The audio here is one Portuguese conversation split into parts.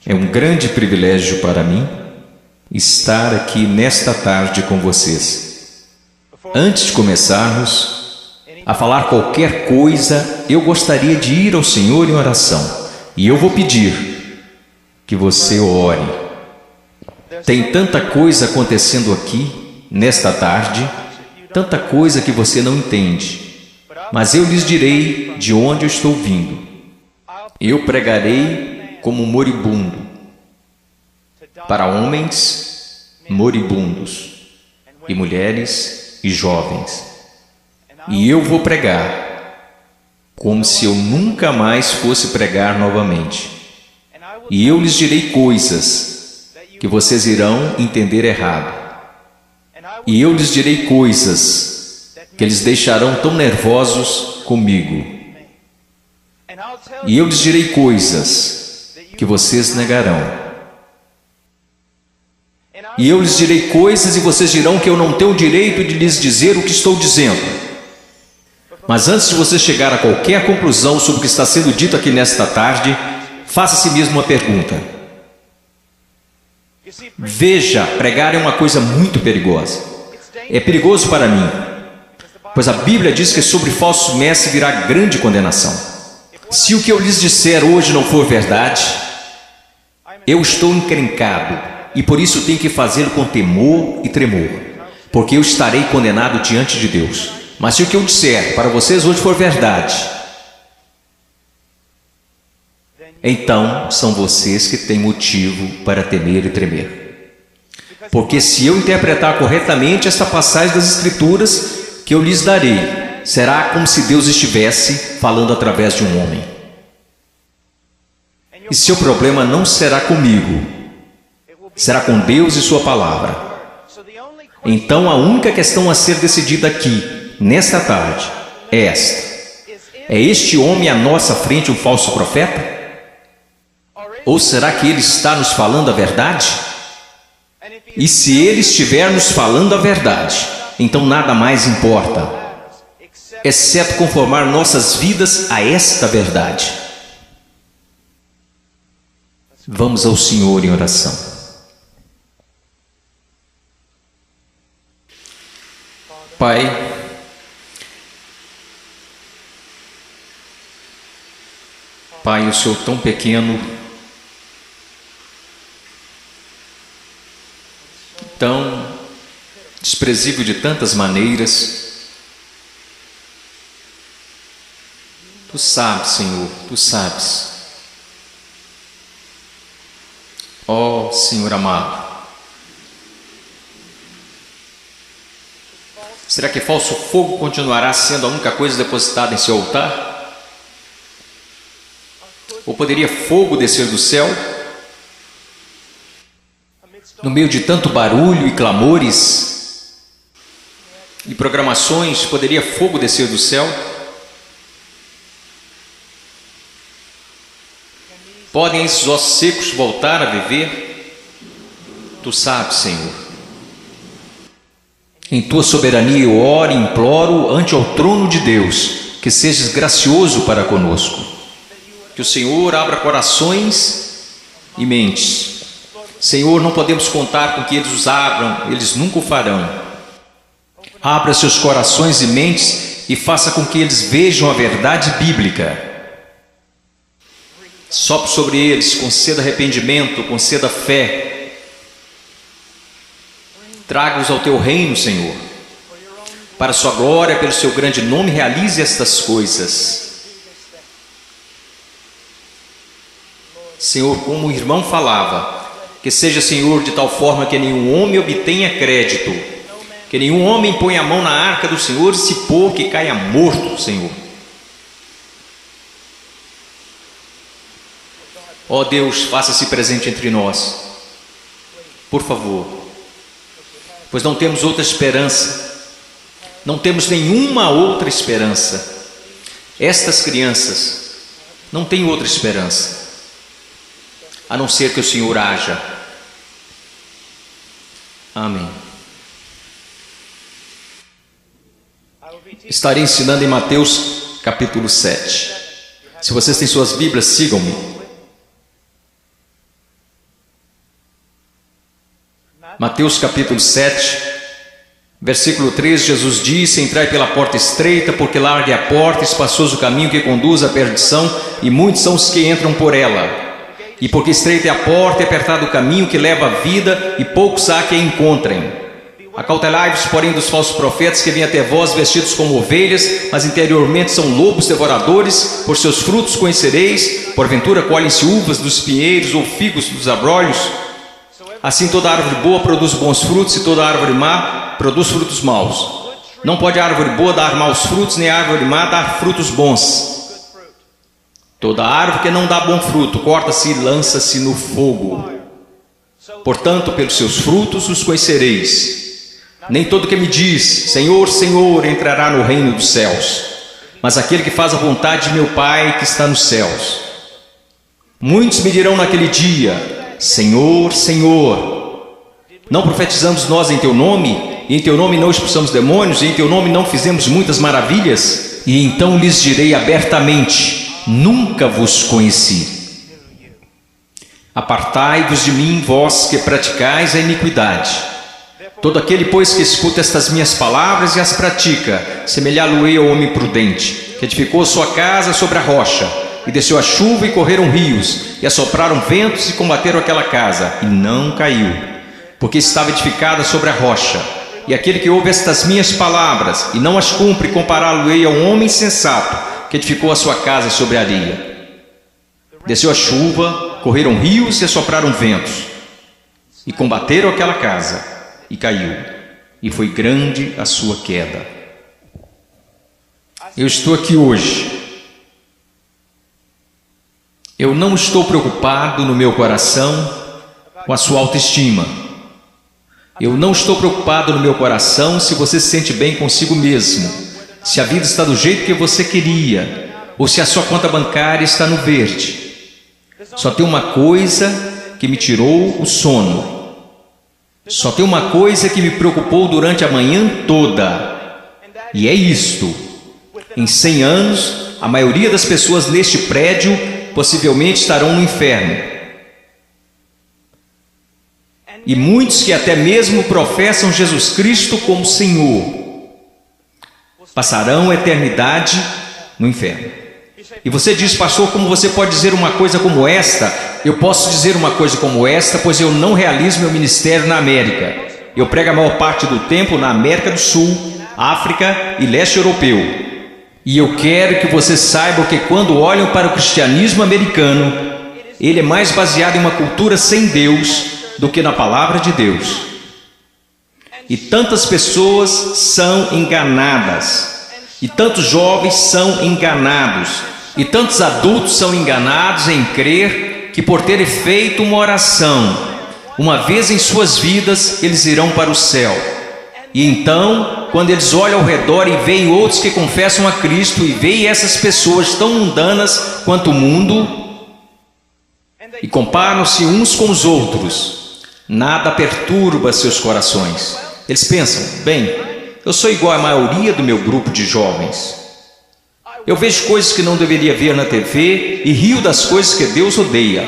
É um grande privilégio para mim estar aqui nesta tarde com vocês. Antes de começarmos a falar qualquer coisa, eu gostaria de ir ao Senhor em oração. E eu vou pedir que você ore. Tem tanta coisa acontecendo aqui nesta tarde, tanta coisa que você não entende. Mas eu lhes direi de onde eu estou vindo. Eu pregarei como moribundo, para homens moribundos, e mulheres e jovens. E eu vou pregar como se eu nunca mais fosse pregar novamente. E eu lhes direi coisas que vocês irão entender errado. E eu lhes direi coisas que eles deixarão tão nervosos comigo. E eu lhes direi coisas que vocês negarão. E eu lhes direi coisas e vocês dirão que eu não tenho o direito de lhes dizer o que estou dizendo. Mas antes de você chegar a qualquer conclusão sobre o que está sendo dito aqui nesta tarde, faça a si mesmo uma pergunta. Veja, pregar é uma coisa muito perigosa. É perigoso para mim, pois a Bíblia diz que sobre falsos mestres virá grande condenação. Se o que eu lhes disser hoje não for verdade, eu estou encrencado e por isso tenho que fazê-lo com temor e tremor, porque eu estarei condenado diante de Deus. Mas se o que eu disser para vocês hoje for verdade, então são vocês que têm motivo para temer e tremer. Porque se eu interpretar corretamente esta passagem das Escrituras que eu lhes darei, será como se Deus estivesse falando através de um homem. E seu problema não será comigo, será com Deus e sua palavra. Então a única questão a ser decidida aqui, nesta tarde, é esta: é este homem à nossa frente um falso profeta? Ou será que ele está nos falando a verdade? E se ele estiver nos falando a verdade, então nada mais importa, exceto conformar nossas vidas a esta verdade. Vamos ao Senhor em oração. Pai, Pai, o Senhor tão pequeno, tão desprezível de tantas maneiras. Tu sabes, Senhor, Tu sabes. Ó Senhor amado, será que falso fogo continuará sendo a única coisa depositada em seu altar? Ou poderia fogo descer do céu? No meio de tanto barulho e clamores e programações, poderia fogo descer do céu? Podem esses ossos secos voltar a viver? Tu sabes, Senhor. Em Tua soberania eu oro e imploro ante ao trono de Deus, que sejas gracioso para conosco. Que o Senhor abra corações e mentes. Senhor, não podemos contar com que eles os abram, eles nunca o farão. Abra seus corações e mentes e faça com que eles vejam a verdade bíblica. Sopre sobre eles, conceda arrependimento, conceda fé. Traga-os ao Teu reino, Senhor. Para a Sua glória, pelo Seu grande nome, realize estas coisas. Senhor, como o irmão falava, que seja, Senhor, de tal forma que nenhum homem obtenha crédito, que nenhum homem ponha a mão na arca do Senhor e se pôr que caia morto, Senhor. Ó Deus, faça-se presente entre nós, por favor, pois não temos outra esperança, não temos nenhuma outra esperança. Estas crianças não têm outra esperança, a não ser que o Senhor haja. Amém. Estarei ensinando em Mateus capítulo 7. Se vocês têm suas Bíblias, sigam-me. Mateus capítulo 7, versículo 3, Jesus disse: entrai pela porta estreita, porque larga é a porta, espaçoso o caminho que conduz à perdição, e muitos são os que entram por ela. E porque estreita é a porta e apertado o caminho que leva à vida, e poucos há que a encontrem. Acautelai-vos, porém, dos falsos profetas que vêm até vós vestidos como ovelhas, mas interiormente são lobos devoradores. Por seus frutos conhecereis. Porventura colhem-se uvas dos pinheiros ou figos dos abrolhos? Assim toda árvore boa produz bons frutos, e toda árvore má produz frutos maus. Não pode a árvore boa dar maus frutos, nem a árvore má dar frutos bons. Toda árvore que não dá bom fruto corta-se e lança-se no fogo. Portanto, pelos seus frutos os conhecereis. Nem todo que me diz, Senhor, Senhor, entrará no reino dos céus, mas aquele que faz a vontade de meu Pai que está nos céus. Muitos me dirão naquele dia: Senhor, Senhor, não profetizamos nós em teu nome, e em teu nome não expulsamos demônios, e em teu nome não fizemos muitas maravilhas? E então lhes direi abertamente: nunca vos conheci. Apartai-vos de mim, vós que praticais a iniquidade. Todo aquele, pois, que escuta estas minhas palavras e as pratica, semelhá-lo-ei ao homem prudente, que edificou sua casa sobre a rocha, e desceu a chuva e correram rios, e assopraram ventos e combateram aquela casa, e não caiu, porque estava edificada sobre a rocha. E aquele que ouve estas minhas palavras e não as cumpre, compará-lo-ei a um homem sensato, que edificou a sua casa sobre a areia. Desceu a chuva, correram rios e assopraram ventos, e combateram aquela casa, e caiu, e foi grande a sua queda. Eu estou aqui hoje. Eu não estou preocupado no meu coração com a sua autoestima. Eu não estou preocupado no meu coração se você se sente bem consigo mesmo, se a vida está do jeito que você queria, ou se a sua conta bancária está no verde. Só tem uma coisa que me tirou o sono. Só tem uma coisa que me preocupou durante a manhã toda, e é isto: em 100 anos, a maioria das pessoas neste prédio possivelmente estarão no inferno. E muitos que até mesmo professam Jesus Cristo como Senhor passarão a eternidade no inferno. E você diz: pastor, como você pode dizer uma coisa como esta? Eu posso dizer uma coisa como esta, pois eu não realizo meu ministério na América. Eu prego a maior parte do tempo na América do Sul, África e leste europeu. E eu quero que você saiba que quando olham para o cristianismo americano, ele é mais baseado em uma cultura sem Deus do que na palavra de Deus. E tantas pessoas são enganadas, e tantos jovens são enganados, e tantos adultos são enganados em crer que por terem feito uma oração uma vez em suas vidas, eles irão para o céu. E então, quando eles olham ao redor e veem outros que confessam a Cristo, e veem essas pessoas tão mundanas quanto o mundo, e comparam-se uns com os outros, nada perturba seus corações. Eles pensam: bem, eu sou igual à maioria do meu grupo de jovens. Eu vejo coisas que não deveria ver na TV e rio das coisas que Deus odeia.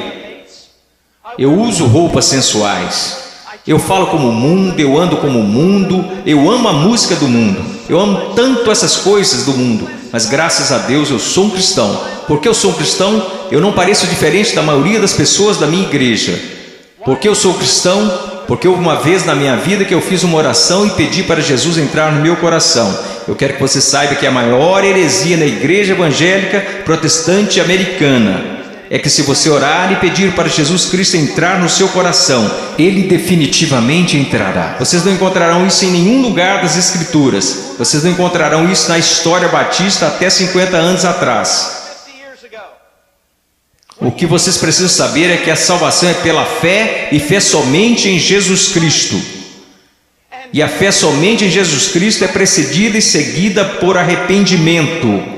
Eu uso roupas sensuais. Eu falo como o mundo, eu ando como o mundo, eu amo a música do mundo. Eu amo tanto essas coisas do mundo, mas graças a Deus eu sou um cristão. Porque eu sou um cristão, eu não pareço diferente da maioria das pessoas da minha igreja. Porque eu sou cristão? Porque houve uma vez na minha vida que eu fiz uma oração e pedi para Jesus entrar no meu coração. Eu quero que você saiba que a maior heresia na igreja evangélica protestante americana é que se você orar e pedir para Jesus Cristo entrar no seu coração, Ele definitivamente entrará. Vocês não encontrarão isso em nenhum lugar das Escrituras. Vocês não encontrarão isso na história batista até 50 anos atrás. O que vocês precisam saber é que a salvação é pela fé, e fé somente em Jesus Cristo. E a fé somente em Jesus Cristo é precedida e seguida por arrependimento,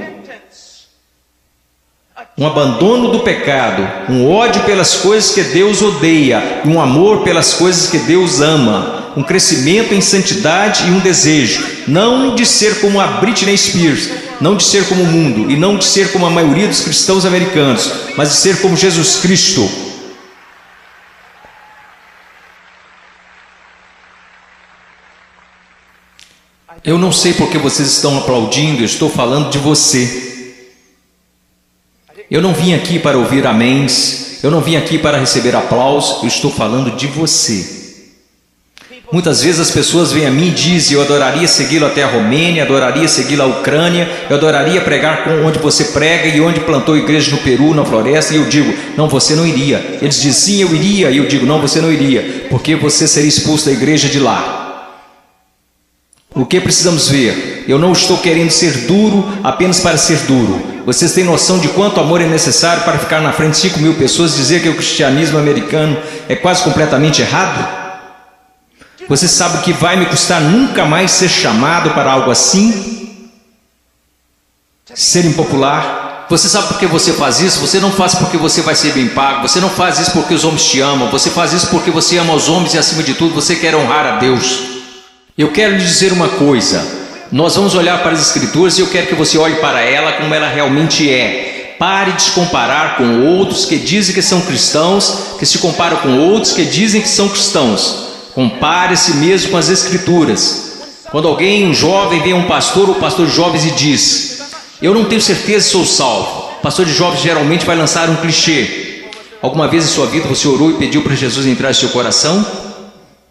um abandono do pecado, um ódio pelas coisas que Deus odeia, e um amor pelas coisas que Deus ama, um crescimento em santidade e um desejo, não de ser como a Britney Spears, não de ser como o mundo, e não de ser como a maioria dos cristãos americanos, mas de ser como Jesus Cristo. Eu não sei porque vocês estão aplaudindo, eu estou falando de você. Eu não vim aqui para ouvir améns, eu não vim aqui para receber aplausos, eu estou falando de você. Muitas vezes as pessoas vêm a mim e dizem: eu adoraria segui-lo até a Romênia, adoraria segui-lo à Ucrânia, eu adoraria pregar onde você prega e onde plantou igreja no Peru, na floresta. E eu digo: não, você não iria. Eles dizem: sim, eu iria. E eu digo: não, você não iria, porque você seria expulso da igreja de lá. O que precisamos ver? Eu não estou querendo ser duro apenas para ser duro. Vocês têm noção de quanto amor é necessário para ficar na frente de 5.000 pessoas e dizer que o cristianismo americano é quase completamente errado? Você sabe o que vai me custar nunca mais ser chamado para algo assim? Ser impopular? Você sabe por que você faz isso? Você não faz porque você vai ser bem pago. Você não faz isso porque os homens te amam. Você faz isso porque você ama os homens e, acima de tudo, você quer honrar a Deus. Eu quero lhe dizer uma coisa. Nós vamos olhar para as Escrituras e eu quero que você olhe para ela como ela realmente é. Pare de se comparar com outros que dizem que são cristãos, que se comparam com outros que dizem que são cristãos. Compare a si mesmo com as Escrituras. Quando alguém, um jovem, vem a um pastor ou pastor de jovens e diz: eu não tenho certeza se sou salvo. O pastor de jovens geralmente vai lançar um clichê. Alguma vez em sua vida você orou e pediu para Jesus entrar em seu coração?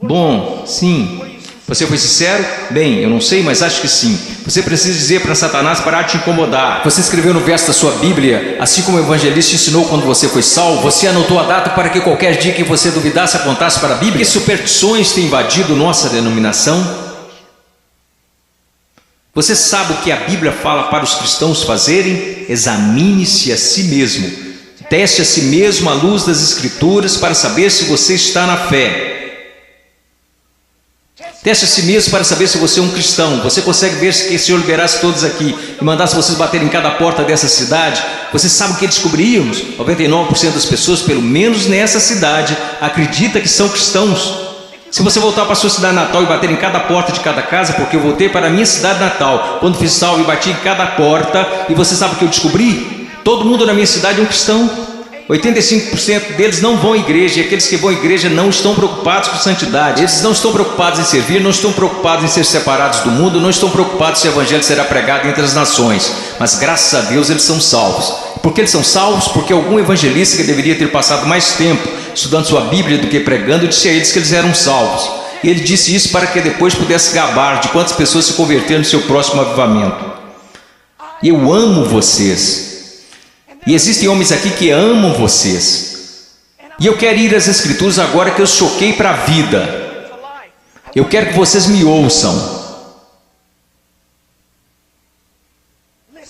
Bom, sim. Você foi sincero? Bem, eu não sei, mas acho que sim. Você precisa dizer para Satanás parar de te incomodar. Você escreveu no verso da sua Bíblia, assim como o evangelista ensinou quando você foi salvo. Você anotou a data para que qualquer dia que você duvidasse apontasse para a Bíblia. Que superstições têm invadido nossa denominação? Você sabe o que a Bíblia fala para os cristãos fazerem? Examine-se a si mesmo. Teste a si mesmo à luz das Escrituras para saber se você está na fé. Teste a si mesmo para saber se você é um cristão. Você consegue ver se o Senhor liberasse todos aqui e mandasse vocês baterem em cada porta dessa cidade? Você sabe o que descobriríamos? 99% das pessoas, pelo menos nessa cidade, acredita que são cristãos. Se você voltar para a sua cidade natal e bater em cada porta de cada casa, porque eu voltei para a minha cidade natal, quando fiz salvo e bati em cada porta, e você sabe o que eu descobri? Todo mundo na minha cidade é um cristão. 85% deles não vão à igreja, e aqueles que vão à igreja não estão preocupados com santidade. Eles não estão preocupados em servir, não estão preocupados em ser separados do mundo, não estão preocupados se o evangelho será pregado entre as nações. Mas graças a Deus eles são salvos. Por que eles são salvos? Porque algum evangelista que deveria ter passado mais tempo estudando sua Bíblia do que pregando disse a eles que eles eram salvos. E ele disse isso para que depois pudesse gabar de quantas pessoas se converteram no seu próximo avivamento. Eu amo vocês. E existem homens aqui que amam vocês. E eu quero ir às Escrituras agora que eu choquei para a vida. Eu quero que vocês me ouçam.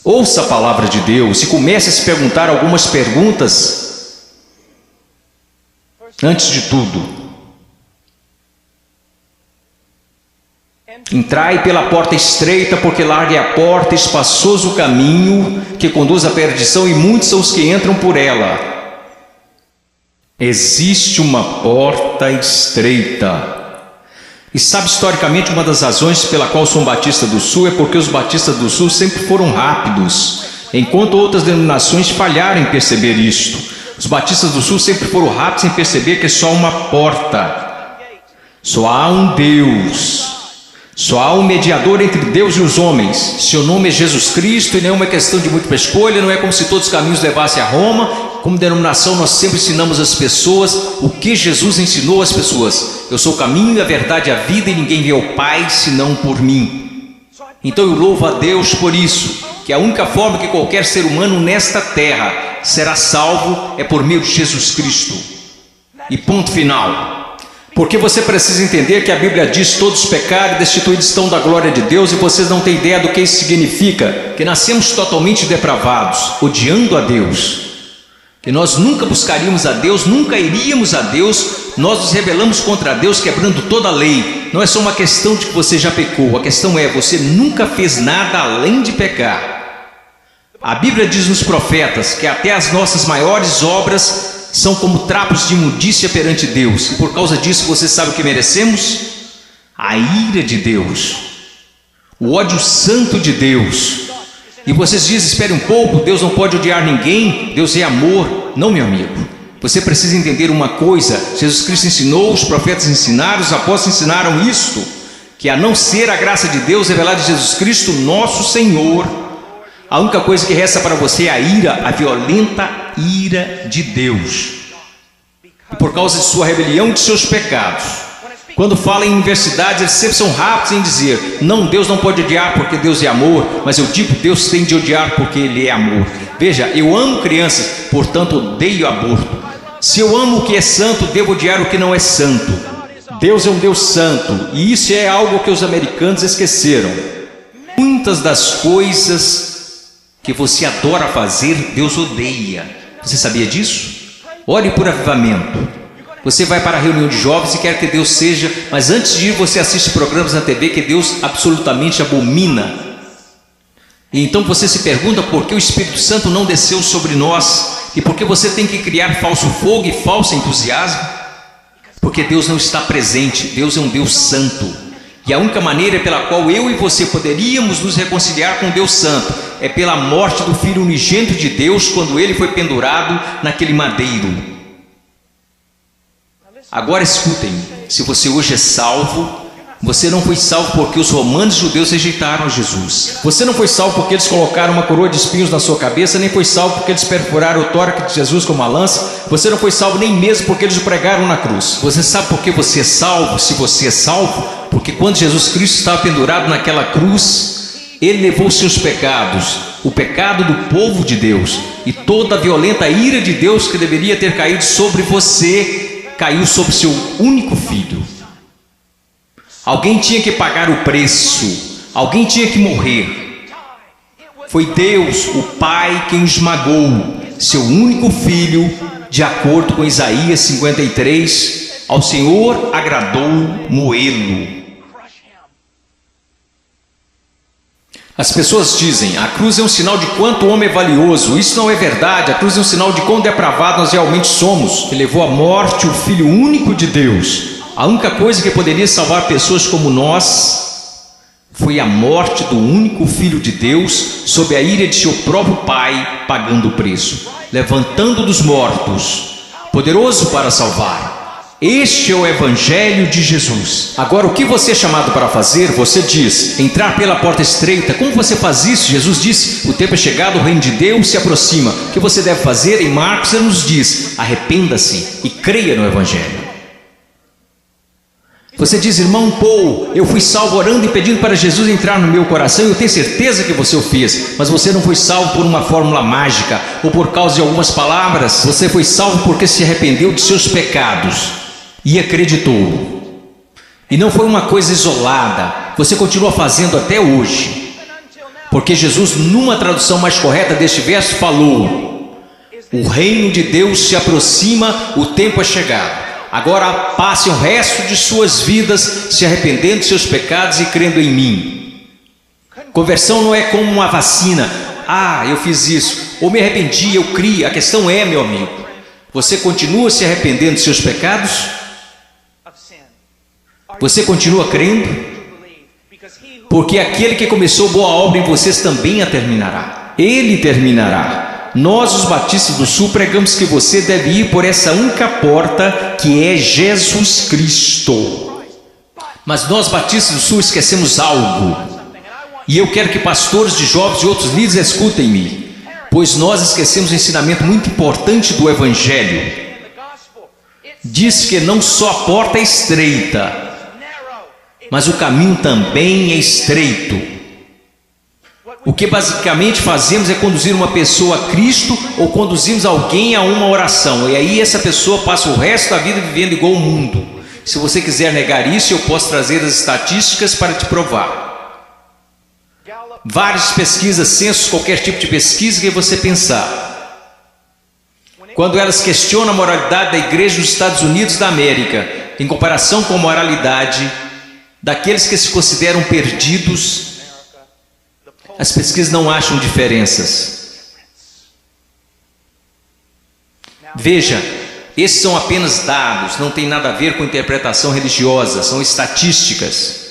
Ouça a palavra de Deus e comece a se perguntar algumas perguntas. Antes de tudo, entrai pela porta estreita, porque larga é a porta, espaçoso o caminho que conduz à perdição, e muitos são os que entram por ela. Existe uma porta estreita. E sabe, historicamente, uma das razões pela qual sou um batista do Sul é porque os batistas do Sul sempre foram rápidos, enquanto outras denominações falharam em perceber isto. Os batistas do Sul sempre foram rápidos em perceber que é só uma porta. Só há um Deus. Só há um mediador entre Deus e os homens. Seu nome é Jesus Cristo, e não é uma questão de múltipla escolha. Não é como se todos os caminhos levassem a Roma. Como denominação, nós sempre ensinamos às pessoas o que Jesus ensinou às pessoas. Eu sou o caminho, a verdade e a vida, e ninguém vê ao Pai senão por mim. Então eu louvo a Deus por isso, que a única forma que qualquer ser humano nesta terra será salvo é por meio de Jesus Cristo. E ponto final. Porque você precisa entender que a Bíblia diz: todos pecaram e destituídos estão da glória de Deus, e vocês não têm ideia do que isso significa, que nascemos totalmente depravados, odiando a Deus, que nós nunca buscaríamos a Deus, nunca iríamos a Deus, nós nos rebelamos contra Deus, quebrando toda a lei. Não é só uma questão de que você já pecou, a questão é: você nunca fez nada além de pecar. A Bíblia diz nos profetas que até as nossas maiores obras são como trapos de imundícia perante Deus. E por causa disso, você sabe o que merecemos? A ira de Deus, o ódio santo de Deus. E vocês dizem: espere um pouco, Deus não pode odiar ninguém, Deus é amor. Não, meu amigo, você precisa entender uma coisa: Jesus Cristo ensinou, os profetas ensinaram, os apóstolos ensinaram isto, que a não ser a graça de Deus revelada em Jesus Cristo, nosso Senhor, a única coisa que resta para você é a ira, a violenta ira de Deus. E por causa de sua rebelião e de seus pecados. Quando fala em universidades, eles sempre são rápidos em dizer: não, Deus não pode odiar porque Deus é amor, mas eu digo, Deus tem de odiar porque Ele é amor. Veja, eu amo crianças, portanto odeio aborto. Se eu amo o que é santo, devo odiar o que não é santo. Deus é um Deus santo, e isso é algo que os americanos esqueceram. Muitas das coisas que você adora fazer, Deus odeia. Você sabia disso? Ore por avivamento. Você vai para a reunião de jovens e quer que Deus seja, mas antes de ir você assiste programas na TV que Deus absolutamente abomina. E então você se pergunta por que o Espírito Santo não desceu sobre nós e por que você tem que criar falso fogo e falso entusiasmo. Porque Deus não está presente, Deus é um Deus santo. E a única maneira pela qual eu e você poderíamos nos reconciliar com Deus santo é pela morte do Filho unigênito de Deus, quando ele foi pendurado naquele madeiro. Agora escutem, se você hoje é salvo, você não foi salvo porque os romanos judeus rejeitaram Jesus. Você não foi salvo porque eles colocaram uma coroa de espinhos na sua cabeça, nem foi salvo porque eles perfuraram o tórax de Jesus com uma lança. Você não foi salvo nem mesmo porque eles o pregaram na cruz. Você sabe por que você é salvo? Se você é salvo, porque quando Jesus Cristo estava pendurado naquela cruz, Ele levou os seus pecados, o pecado do povo de Deus, e toda a violenta ira de Deus que deveria ter caído sobre você, caiu sobre seu único filho. Alguém tinha que pagar o preço, alguém tinha que morrer. Foi Deus, o Pai, quem esmagou seu único filho, de acordo com Isaías 53, ao Senhor agradou moê-lo. As pessoas dizem: a cruz é um sinal de quanto o homem é valioso. Isso não é verdade. A cruz é um sinal de quão depravado nós realmente somos, que levou à morte o Filho único de Deus. A única coisa que poderia salvar pessoas como nós foi a morte do único Filho de Deus, sob a ira de seu próprio Pai, pagando o preço, levantando dos mortos, poderoso para salvar. Este é o Evangelho de Jesus. Agora, o que você é chamado para fazer? Você diz: entrar pela porta estreita. Como você faz isso? Jesus disse: o tempo é chegado, o reino de Deus se aproxima. O que você deve fazer? Em Marcos ele nos diz: arrependa-se e creia no Evangelho. Você diz: irmão Paul, eu fui salvo orando e pedindo para Jesus entrar no meu coração. Eu tenho certeza que você o fez, mas você não foi salvo por uma fórmula mágica ou por causa de algumas palavras. Você foi salvo porque se arrependeu de seus pecados e acreditou. E não foi uma coisa isolada, você continua fazendo até hoje, porque Jesus, numa tradução mais correta deste verso, falou: o reino de Deus se aproxima, o tempo é chegado. Agora passem o resto de suas vidas se arrependendo de seus pecados e crendo em mim. Conversão não é como uma vacina. Ah, eu fiz isso, ou me arrependi, eu criei. A questão é, meu amigo, você continua se arrependendo de seus pecados? Você continua crendo? Porque aquele que começou boa obra em vocês também a terminará. Ele terminará. Nós, os batistas do Sul, pregamos que você deve ir por essa única porta, que é Jesus Cristo. Mas nós, batistas do Sul, esquecemos algo. E eu quero que pastores de jovens e outros líderes escutem-me, pois nós esquecemos um ensinamento muito importante do Evangelho. Diz que não só a porta é estreita, mas o caminho também é estreito. O que basicamente fazemos é conduzir uma pessoa a Cristo ou conduzimos alguém a uma oração. E aí essa pessoa passa o resto da vida vivendo igual ao mundo. Se você quiser negar isso, eu posso trazer as estatísticas para te provar. Várias pesquisas, censos, qualquer tipo de pesquisa que você pensar. Quando elas questionam a moralidade da igreja nos Estados Unidos da América, em comparação com a moralidade daqueles que se consideram perdidos, as pesquisas não acham diferenças. Veja, esses são apenas dados, não tem nada a ver com interpretação religiosa, são estatísticas.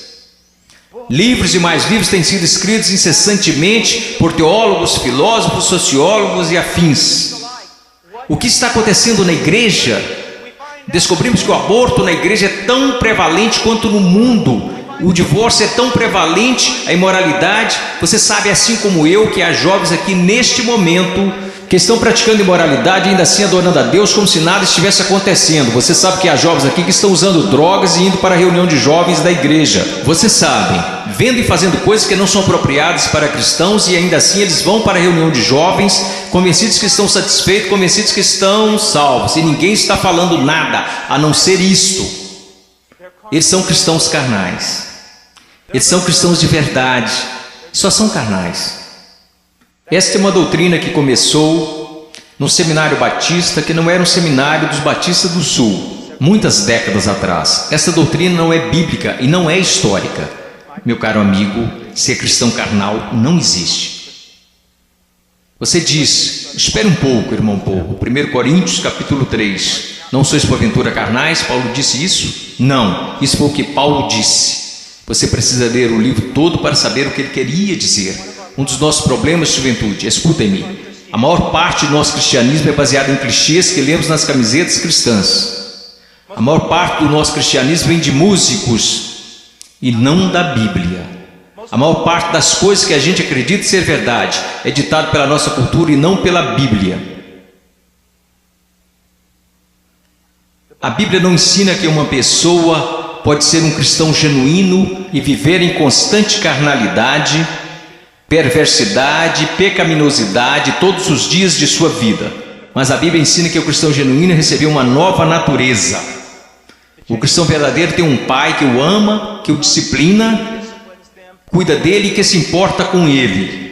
Livros e mais livros têm sido escritos incessantemente por teólogos, filósofos, sociólogos e afins. O que está acontecendo na igreja? Descobrimos que o aborto na igreja é tão prevalente quanto no mundo. O divórcio é tão prevalente, a imoralidade. Você sabe, assim como eu, que há jovens aqui neste momento que estão praticando imoralidade, ainda assim adorando a Deus como se nada estivesse acontecendo. Você sabe que há jovens aqui que estão usando drogas e indo para a reunião de jovens da igreja. Você sabe, vendo e fazendo coisas que não são apropriadas para cristãos, e ainda assim eles vão para a reunião de jovens, convencidos que estão satisfeitos, convencidos que estão salvos, e ninguém está falando nada a não ser isto. Eles são cristãos carnais. Eles são cristãos de verdade, só são carnais. Esta é uma doutrina que começou no seminário batista, que não era um seminário dos batistas do sul, muitas décadas atrás. Essa doutrina não é bíblica e não é histórica. Meu caro amigo, ser cristão carnal não existe. Você diz, espere um pouco, irmão Paulo, 1 Coríntios capítulo 3, não sois porventura carnais? Paulo disse isso? Não, isso foi o que Paulo disse. Você precisa ler o livro todo para saber o que ele queria dizer. Um dos nossos problemas, juventude, escutem-me, a maior parte do nosso cristianismo é baseada em clichês que lemos nas camisetas cristãs. A maior parte do nosso cristianismo vem de músicos e não da Bíblia. A maior parte das coisas que a gente acredita ser verdade é ditado pela nossa cultura e não pela Bíblia. A Bíblia não ensina que uma pessoa pode ser um cristão genuíno e viver em constante carnalidade, perversidade, pecaminosidade todos os dias de sua vida. Mas a Bíblia ensina que o cristão genuíno recebeu uma nova natureza. O cristão verdadeiro tem um pai que o ama, que o disciplina, cuida dele e que se importa com ele.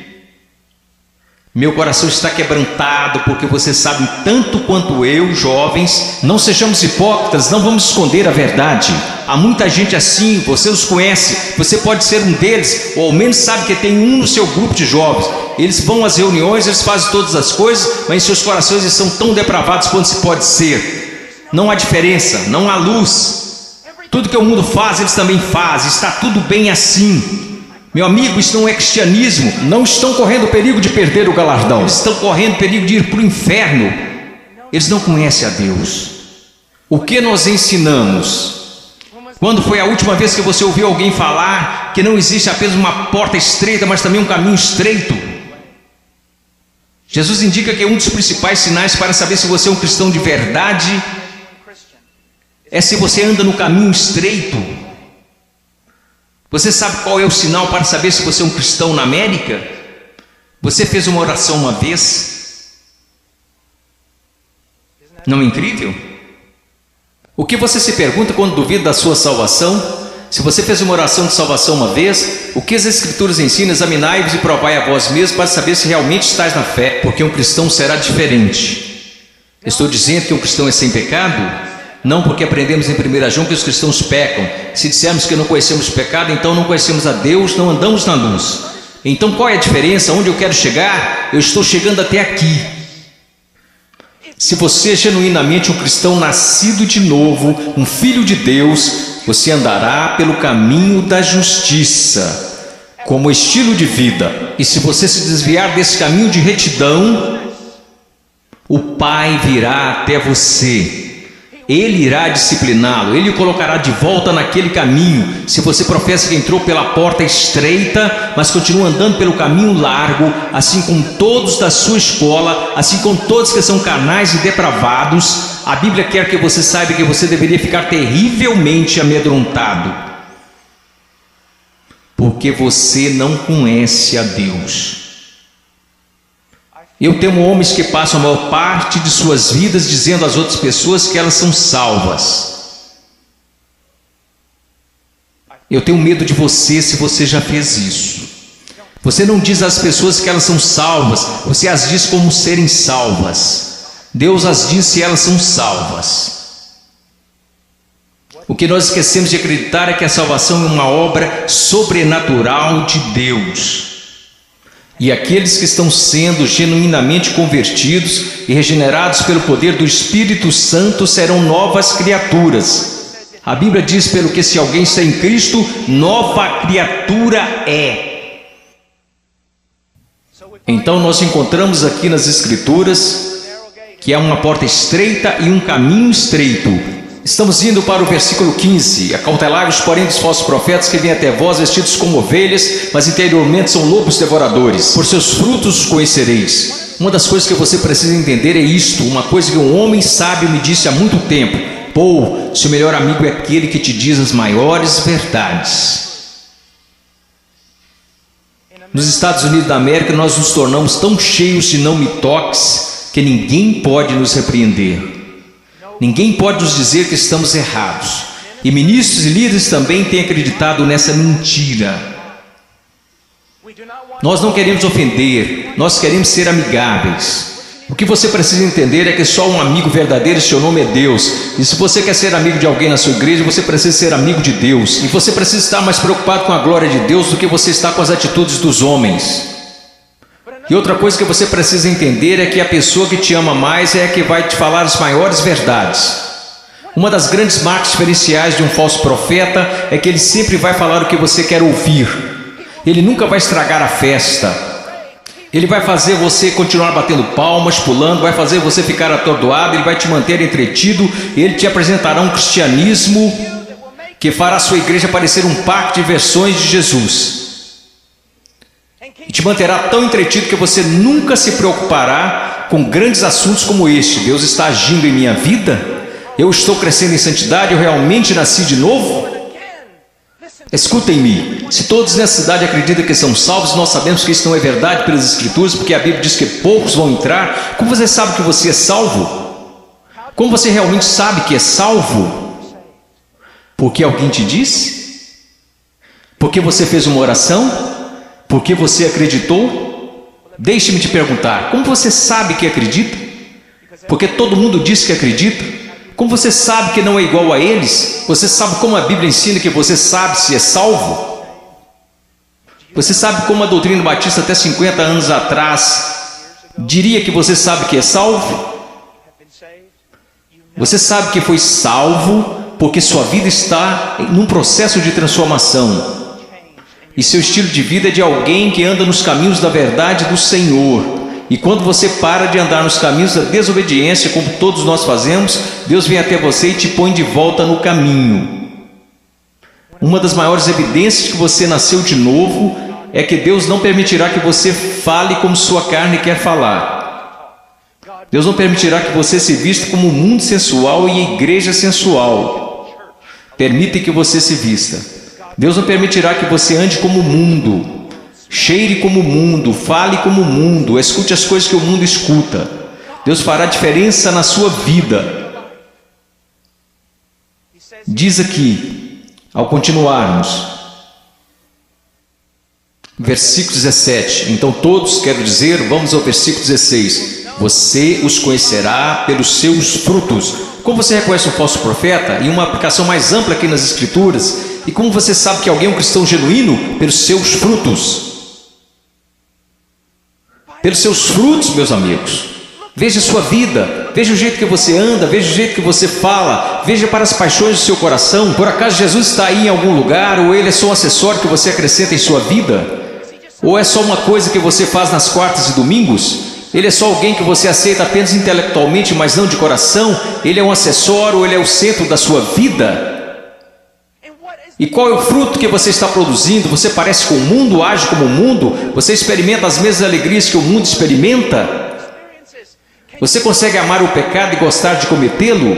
Meu coração está quebrantado porque você sabe tanto quanto eu, jovens. Não sejamos hipócritas, não vamos esconder a verdade. Há muita gente assim, você os conhece, você pode ser um deles, ou ao menos sabe que tem um no seu grupo de jovens. Eles vão às reuniões, eles fazem todas as coisas, mas em seus corações eles são tão depravados quanto se pode ser. Não há diferença, não há luz. Tudo que o mundo faz, eles também fazem, está tudo bem assim. Meu amigo, isso não é cristianismo. Não estão correndo perigo de perder o galardão. Eles estão correndo perigo de ir para o inferno. Eles não conhecem a Deus. O que nós ensinamos? Quando foi a última vez que você ouviu alguém falar que não existe apenas uma porta estreita, mas também um caminho estreito? Jesus indica que um dos principais sinais para saber se você é um cristão de verdade é se você anda no caminho estreito. Você sabe qual é o sinal para saber se você é um cristão na América? Você fez uma oração uma vez? Não é incrível? O que você se pergunta quando duvida da sua salvação? Se você fez uma oração de salvação uma vez, o que as Escrituras ensinam? Examinai-vos e provai a vós mesmos para saber se realmente estáis na fé, porque um cristão será diferente. Estou dizendo que um cristão é sem pecado? Não, porque aprendemos em 1 João que os cristãos pecam. Se dissermos que não conhecemos o pecado, então não conhecemos a Deus, não andamos na luz. Então qual é a diferença? Onde eu quero chegar? Eu estou chegando até aqui. Se você é genuinamente um cristão nascido de novo, um filho de Deus, você andará pelo caminho da justiça, como estilo de vida. E se você se desviar desse caminho de retidão, o Pai virá até você. Ele irá discipliná-lo, ele o colocará de volta naquele caminho. Se você professa que entrou pela porta estreita, mas continua andando pelo caminho largo, assim como todos da sua escola, assim como todos que são carnais e depravados, a Bíblia quer que você saiba que você deveria ficar terrivelmente amedrontado, porque você não conhece a Deus. Eu temo homens que passam a maior parte de suas vidas dizendo às outras pessoas que elas são salvas. Eu tenho medo de você se você já fez isso. Você não diz às pessoas que elas são salvas, você as diz como serem salvas. Deus as diz se elas são salvas. O que nós esquecemos de acreditar é que a salvação é uma obra sobrenatural de Deus. E aqueles que estão sendo genuinamente convertidos e regenerados pelo poder do Espírito Santo serão novas criaturas. A Bíblia diz, pelo que se alguém está em Cristo, nova criatura é. Então nós encontramos aqui nas Escrituras que há uma porta estreita e um caminho estreito. Estamos indo para o versículo 15. Acautelai-vos, porém, dos falsos profetas que vêm até vós vestidos como ovelhas, mas interiormente são lobos devoradores. Por seus frutos os conhecereis. Uma das coisas que você precisa entender é isto, uma coisa que um homem sábio me disse há muito tempo: Paul, seu melhor amigo é aquele que te diz as maiores verdades. Nos Estados Unidos da América, nós nos tornamos tão cheios de não me toques que ninguém pode nos repreender. Ninguém pode nos dizer que estamos errados. E ministros e líderes também têm acreditado nessa mentira. Nós não queremos ofender, nós queremos ser amigáveis. O que você precisa entender é que só um amigo verdadeiro, seu nome é Deus. E se você quer ser amigo de alguém na sua igreja, você precisa ser amigo de Deus. E você precisa estar mais preocupado com a glória de Deus do que você está com as atitudes dos homens. E outra coisa que você precisa entender é que a pessoa que te ama mais é a que vai te falar as maiores verdades. Uma das grandes marcas diferenciais de um falso profeta é que ele sempre vai falar o que você quer ouvir. Ele nunca vai estragar a festa. Ele vai fazer você continuar batendo palmas, pulando, vai fazer você ficar atordoado, ele vai te manter entretido, ele te apresentará um cristianismo que fará a sua igreja parecer um parque de versões de Jesus. E te manterá tão entretido que você nunca se preocupará com grandes assuntos como este. Deus está agindo em minha vida? Eu estou crescendo em santidade? Eu realmente nasci de novo? Escutem-me, se todos nessa cidade acreditam que são salvos, nós sabemos que isso não é verdade pelas Escrituras, porque a Bíblia diz que poucos vão entrar. Como você sabe que você é salvo? Como você realmente sabe que é salvo? Porque alguém te disse? Porque você fez uma oração? Porque você acreditou? Deixe-me te perguntar, como você sabe que acredita? Porque todo mundo diz que acredita. Como você sabe que não é igual a eles? Você sabe como a Bíblia ensina que você sabe se é salvo? Você sabe como a doutrina batista até 50 anos atrás diria que você sabe que é salvo? Você sabe que foi salvo porque sua vida está num processo de transformação. E seu estilo de vida é de alguém que anda nos caminhos da verdade do Senhor. E quando você para de andar nos caminhos da desobediência, como todos nós fazemos, Deus vem até você e te põe de volta no caminho. Uma das maiores evidências que você nasceu de novo é que Deus não permitirá que você fale como sua carne quer falar. Deus não permitirá que você se vista como o mundo sensual e a igreja sensual. Permite que você se vista. Deus não permitirá que você ande como o mundo, cheire como o mundo, fale como o mundo, escute as coisas que o mundo escuta. Deus fará diferença na sua vida. Diz aqui, ao continuarmos, versículo 17. Então todos, quero dizer, vamos ao versículo 16. Você os conhecerá pelos seus frutos. Como você reconhece um falso profeta? E uma aplicação mais ampla aqui nas Escrituras. E como você sabe que alguém é um cristão genuíno? Pelos seus frutos. Pelos seus frutos, meus amigos. Veja a sua vida, veja o jeito que você anda, veja o jeito que você fala, veja para as paixões do seu coração. Por acaso Jesus está aí em algum lugar, ou ele é só um acessório que você acrescenta em sua vida? Ou é só uma coisa que você faz nas quartas e domingos? Ele é só alguém que você aceita apenas intelectualmente, mas não de coração? Ele é um acessório, ele é o centro da sua vida? E qual é o fruto que você está produzindo? Você parece com o mundo, age como o mundo? Você experimenta as mesmas alegrias que o mundo experimenta? Você consegue amar o pecado e gostar de cometê-lo?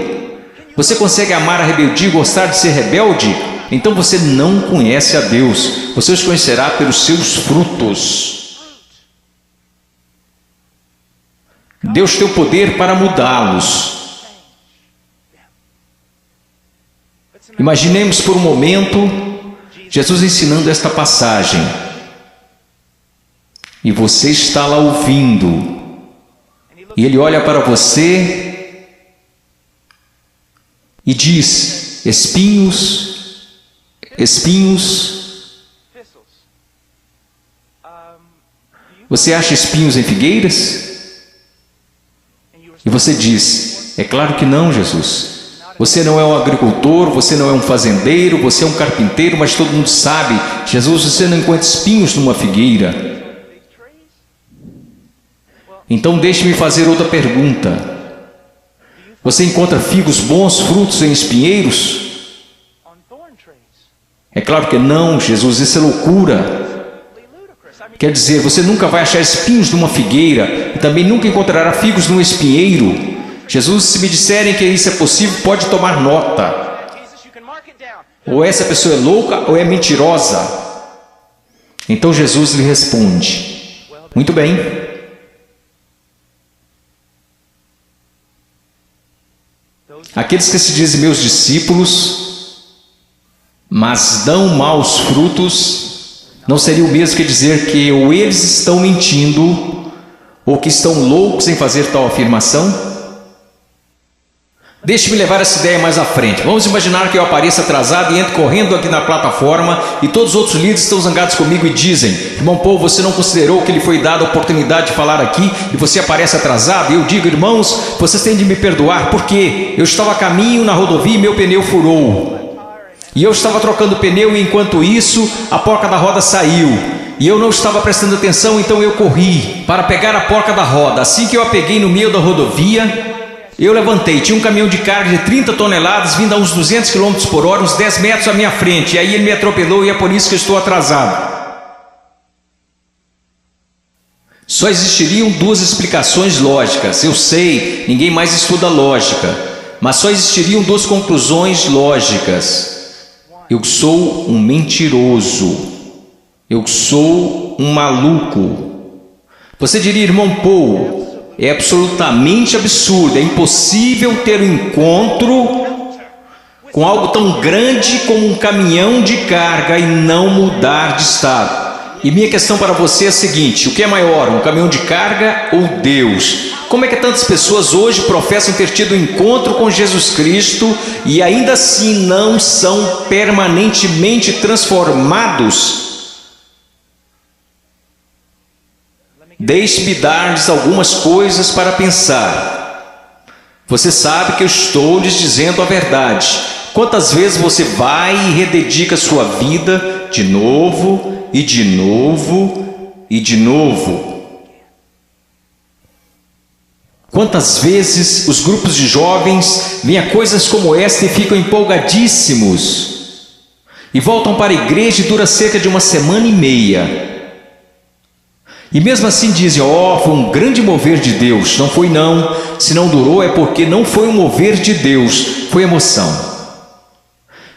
Você consegue amar a rebeldia e gostar de ser rebelde? Então você não conhece a Deus. Você os conhecerá pelos seus frutos. Deus tem o poder para mudá-los. Imaginemos por um momento Jesus ensinando esta passagem. E você está lá ouvindo. E ele olha para você e diz: espinhos, espinhos. Você acha espinhos em figueiras? E você diz: é claro que não, Jesus. Você não é um agricultor, você não é um fazendeiro, você é um carpinteiro, mas todo mundo sabe, Jesus, você não encontra espinhos numa figueira. Então deixe-me fazer outra pergunta. Você encontra figos bons, frutos em espinheiros? É claro que não, Jesus, isso é loucura. Quer dizer, você nunca vai achar espinhos numa figueira e também nunca encontrará figos num espinheiro. Jesus, se me disserem que isso é possível, pode tomar nota. Ou essa pessoa é louca ou é mentirosa. Então Jesus lhe responde: muito bem. Aqueles que se dizem meus discípulos, mas dão maus frutos, não seria o mesmo que dizer que ou eles estão mentindo, ou que estão loucos em fazer tal afirmação? Deixe-me levar essa ideia mais à frente. Vamos imaginar que eu apareça atrasado e entro correndo aqui na plataforma e todos os outros líderes estão zangados comigo e dizem: irmão Paul, você não considerou que lhe foi dada a oportunidade de falar aqui e você aparece atrasado? E eu digo: irmãos, vocês têm de me perdoar porque eu estava a caminho na rodovia e meu pneu furou. E eu estava trocando o pneu e enquanto isso a porca da roda saiu. E eu não estava prestando atenção, então eu corri para pegar a porca da roda. Assim que eu a peguei no meio da rodovia, eu levantei, tinha um caminhão de carga de 30 toneladas vindo a uns 200 km por hora, uns 10 metros à minha frente. E aí ele me atropelou e é por isso que eu estou atrasado. Só existiriam duas explicações lógicas. Eu sei, ninguém mais estuda lógica. Mas só existiriam duas conclusões lógicas. Eu sou um mentiroso. Eu sou um maluco. Você diria: irmão Paul, é absolutamente absurdo, é impossível ter um encontro com algo tão grande como um caminhão de carga e não mudar de estado. E minha questão para você é a seguinte: o que é maior, um caminhão de carga ou Deus? Como é que tantas pessoas hoje professam ter tido um encontro com Jesus Cristo e ainda assim não são permanentemente transformados? Deixe-me dar-lhes algumas coisas para pensar. Você sabe que eu estou lhes dizendo a verdade. Quantas vezes você vai e rededica sua vida de novo, e de novo, e de novo? Quantas vezes os grupos de jovens veem a coisas como esta e ficam empolgadíssimos, e voltam para a igreja e dura cerca de uma semana e meia. E mesmo assim dizem: ó, foi um grande mover de Deus. Não foi não. Se não durou é porque não foi um mover de Deus, foi emoção.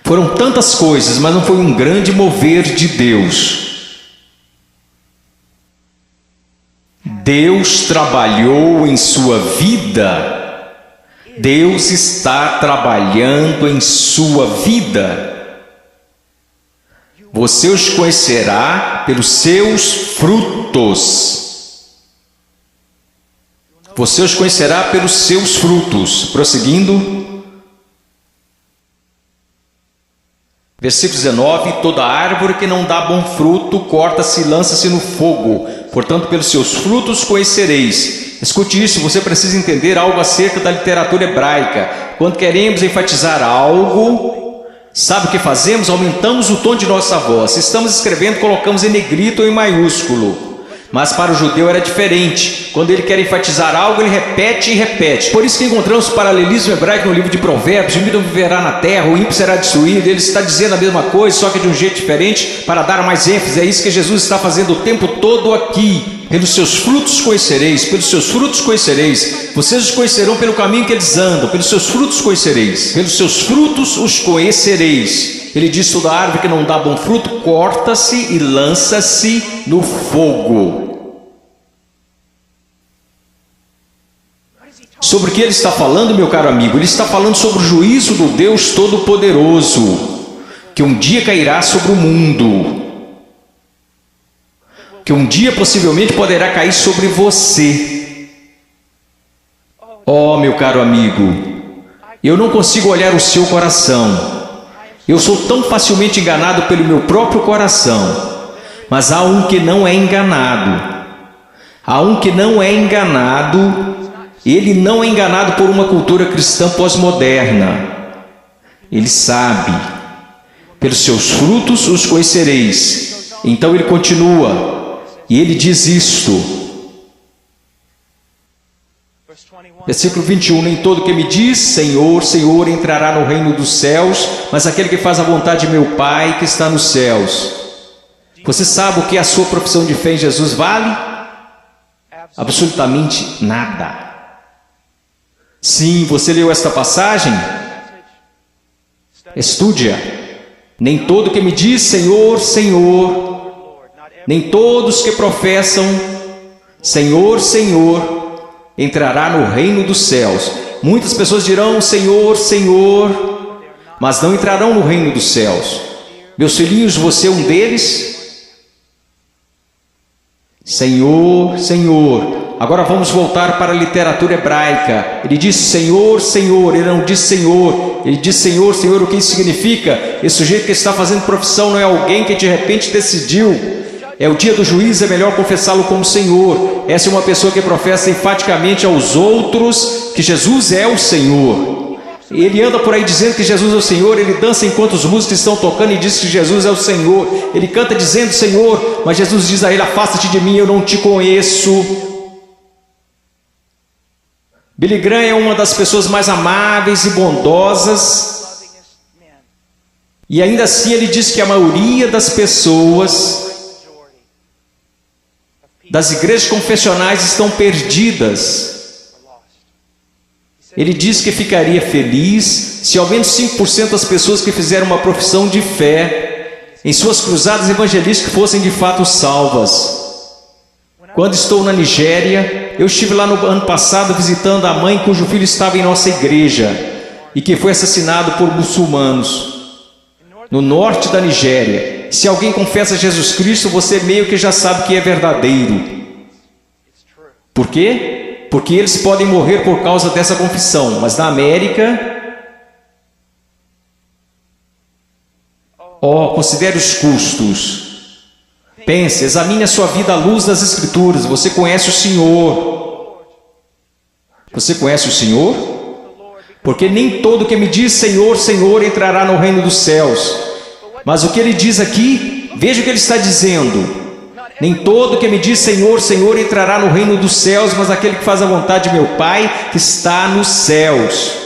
Foram tantas coisas, mas não foi um grande mover de Deus. Deus trabalhou em sua vida. Deus está trabalhando em sua vida. Você os conhecerá pelos seus frutos. Você os conhecerá pelos seus frutos. Prosseguindo. Versículo 19. Toda árvore que não dá bom fruto, corta-se e lança-se no fogo. Portanto, pelos seus frutos conhecereis. Escute isso, você precisa entender algo acerca da literatura hebraica. Quando queremos enfatizar algo, sabe o que fazemos? Aumentamos o tom de nossa voz. Se estamos escrevendo, colocamos em negrito ou em maiúsculo. Mas para o judeu era diferente. Quando ele quer enfatizar algo, ele repete e repete. Por isso que encontramos paralelismo hebraico no livro de Provérbios: o ímpio viverá na terra, o ímpio será destruído. Ele está dizendo a mesma coisa, só que de um jeito diferente, para dar mais ênfase. É isso que Jesus está fazendo o tempo todo aqui. Pelos seus frutos conhecereis, pelos seus frutos conhecereis. Vocês os conhecerão pelo caminho que eles andam, pelos seus frutos conhecereis, pelos seus frutos os conhecereis. Ele diz: toda árvore que não dá bom fruto, corta-se e lança-se no fogo. Sobre o que ele está falando, meu caro amigo? Ele está falando sobre o juízo do Deus Todo-Poderoso, que um dia cairá sobre o mundo, que um dia possivelmente poderá cair sobre você. Oh, meu caro amigo, eu não consigo olhar o seu coração. Eu sou tão facilmente enganado pelo meu próprio coração. Mas há um que não é enganado. Há um que não é enganado. Ele não é enganado por uma cultura cristã pós-moderna. Ele sabe. Pelos seus frutos os conhecereis. Então ele continua. E ele diz isto. Versículo 21, nem todo que me diz Senhor, Senhor entrará no reino dos céus, mas aquele que faz a vontade de meu Pai que está nos céus. Você sabe o que a sua profissão de fé em Jesus vale? Absolutamente nada. Sim, você leu esta passagem? Estude-a. Nem todo que me diz Senhor, Senhor, nem todos que professam Senhor, Senhor, entrará no reino dos céus. Muitas pessoas dirão Senhor, Senhor, mas não entrarão no reino dos céus. Meus filhinhos, você é um deles? Senhor, Senhor. Agora vamos voltar para a literatura hebraica. Ele diz Senhor, Senhor, ele não diz Senhor. Ele diz Senhor, Senhor. O que isso significa? Esse sujeito que está fazendo profissão não é alguém que de repente decidiu. É o dia do juízo, é melhor confessá-lo como Senhor. Essa é uma pessoa que professa enfaticamente aos outros que Jesus é o Senhor. Ele anda por aí dizendo que Jesus é o Senhor, ele dança enquanto os músicos estão tocando e diz que Jesus é o Senhor. Ele canta dizendo Senhor, mas Jesus diz a ele, afasta-te de mim, eu não te conheço. Billy Graham é uma das pessoas mais amáveis e bondosas. E ainda assim ele diz que a maioria das pessoas das igrejas confessionais estão perdidas. Ele diz que ficaria feliz se ao menos 5% das pessoas que fizeram uma profissão de fé em suas cruzadas evangelísticas fossem de fato salvas. Quando estou na Nigéria, eu estive lá no ano passado visitando a mãe cujo filho estava em nossa igreja e que foi assassinado por muçulmanos no norte da Nigéria. Se alguém confessa Jesus Cristo, você meio que já sabe que é verdadeiro. Por quê? Porque eles podem morrer por causa dessa confissão. Mas na América, considere os custos. Pense, examine a sua vida à luz das Escrituras. Você conhece o Senhor. Você conhece o Senhor? Porque nem todo que me diz Senhor, Senhor entrará no reino dos céus. Mas o que ele diz aqui, veja o que ele está dizendo. Nem todo que me diz Senhor, Senhor entrará no reino dos céus, mas aquele que faz a vontade de meu Pai que está nos céus.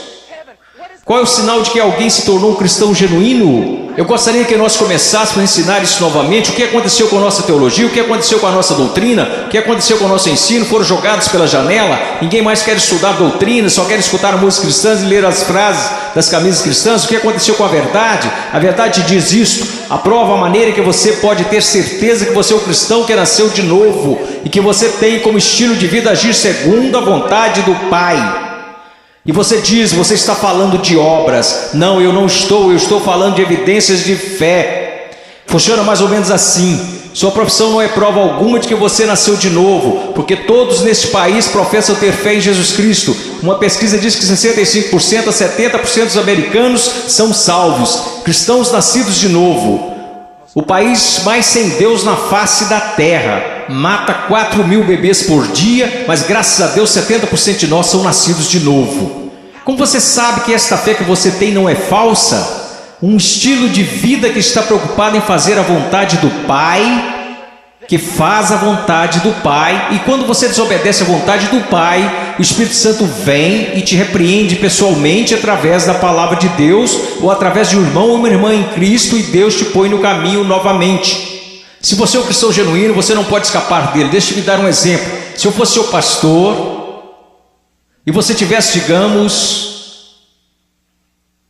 Qual é o sinal de que alguém se tornou um cristão genuíno? Eu gostaria que nós começássemos a ensinar isso novamente. O que aconteceu com a nossa teologia? O que aconteceu com a nossa doutrina? O que aconteceu com o nosso ensino? Foram jogados pela janela? Ninguém mais quer estudar doutrina, só quer escutar músicas cristãs e ler as frases das camisas cristãs. O que aconteceu com a verdade? A verdade diz isto. Aprova a maneira que você pode ter certeza que você é um cristão que nasceu de novo e que você tem como estilo de vida agir segundo a vontade do Pai. E você diz, você está falando de obras. Não, eu não estou, eu estou falando de evidências de fé. Funciona mais ou menos assim. Sua profissão não é prova alguma de que você nasceu de novo, porque todos neste país professam ter fé em Jesus Cristo. Uma pesquisa diz que 65% a 70% dos americanos são salvos, cristãos nascidos de novo. O país mais sem Deus na face da terra mata 4.000 bebês por dia, mas graças a Deus 70% de nós são nascidos de novo. Como você sabe que esta fé que você tem não é falsa? Um estilo de vida que está preocupado em fazer a vontade do Pai, que faz a vontade do Pai, e quando você desobedece a vontade do Pai, o Espírito Santo vem e te repreende pessoalmente através da palavra de Deus, ou através de um irmão ou uma irmã em Cristo, e Deus te põe no caminho novamente. Se você é um cristão genuíno, você não pode escapar dele. Deixa eu me dar um exemplo. Se eu fosse seu pastor, e você tivesse, digamos,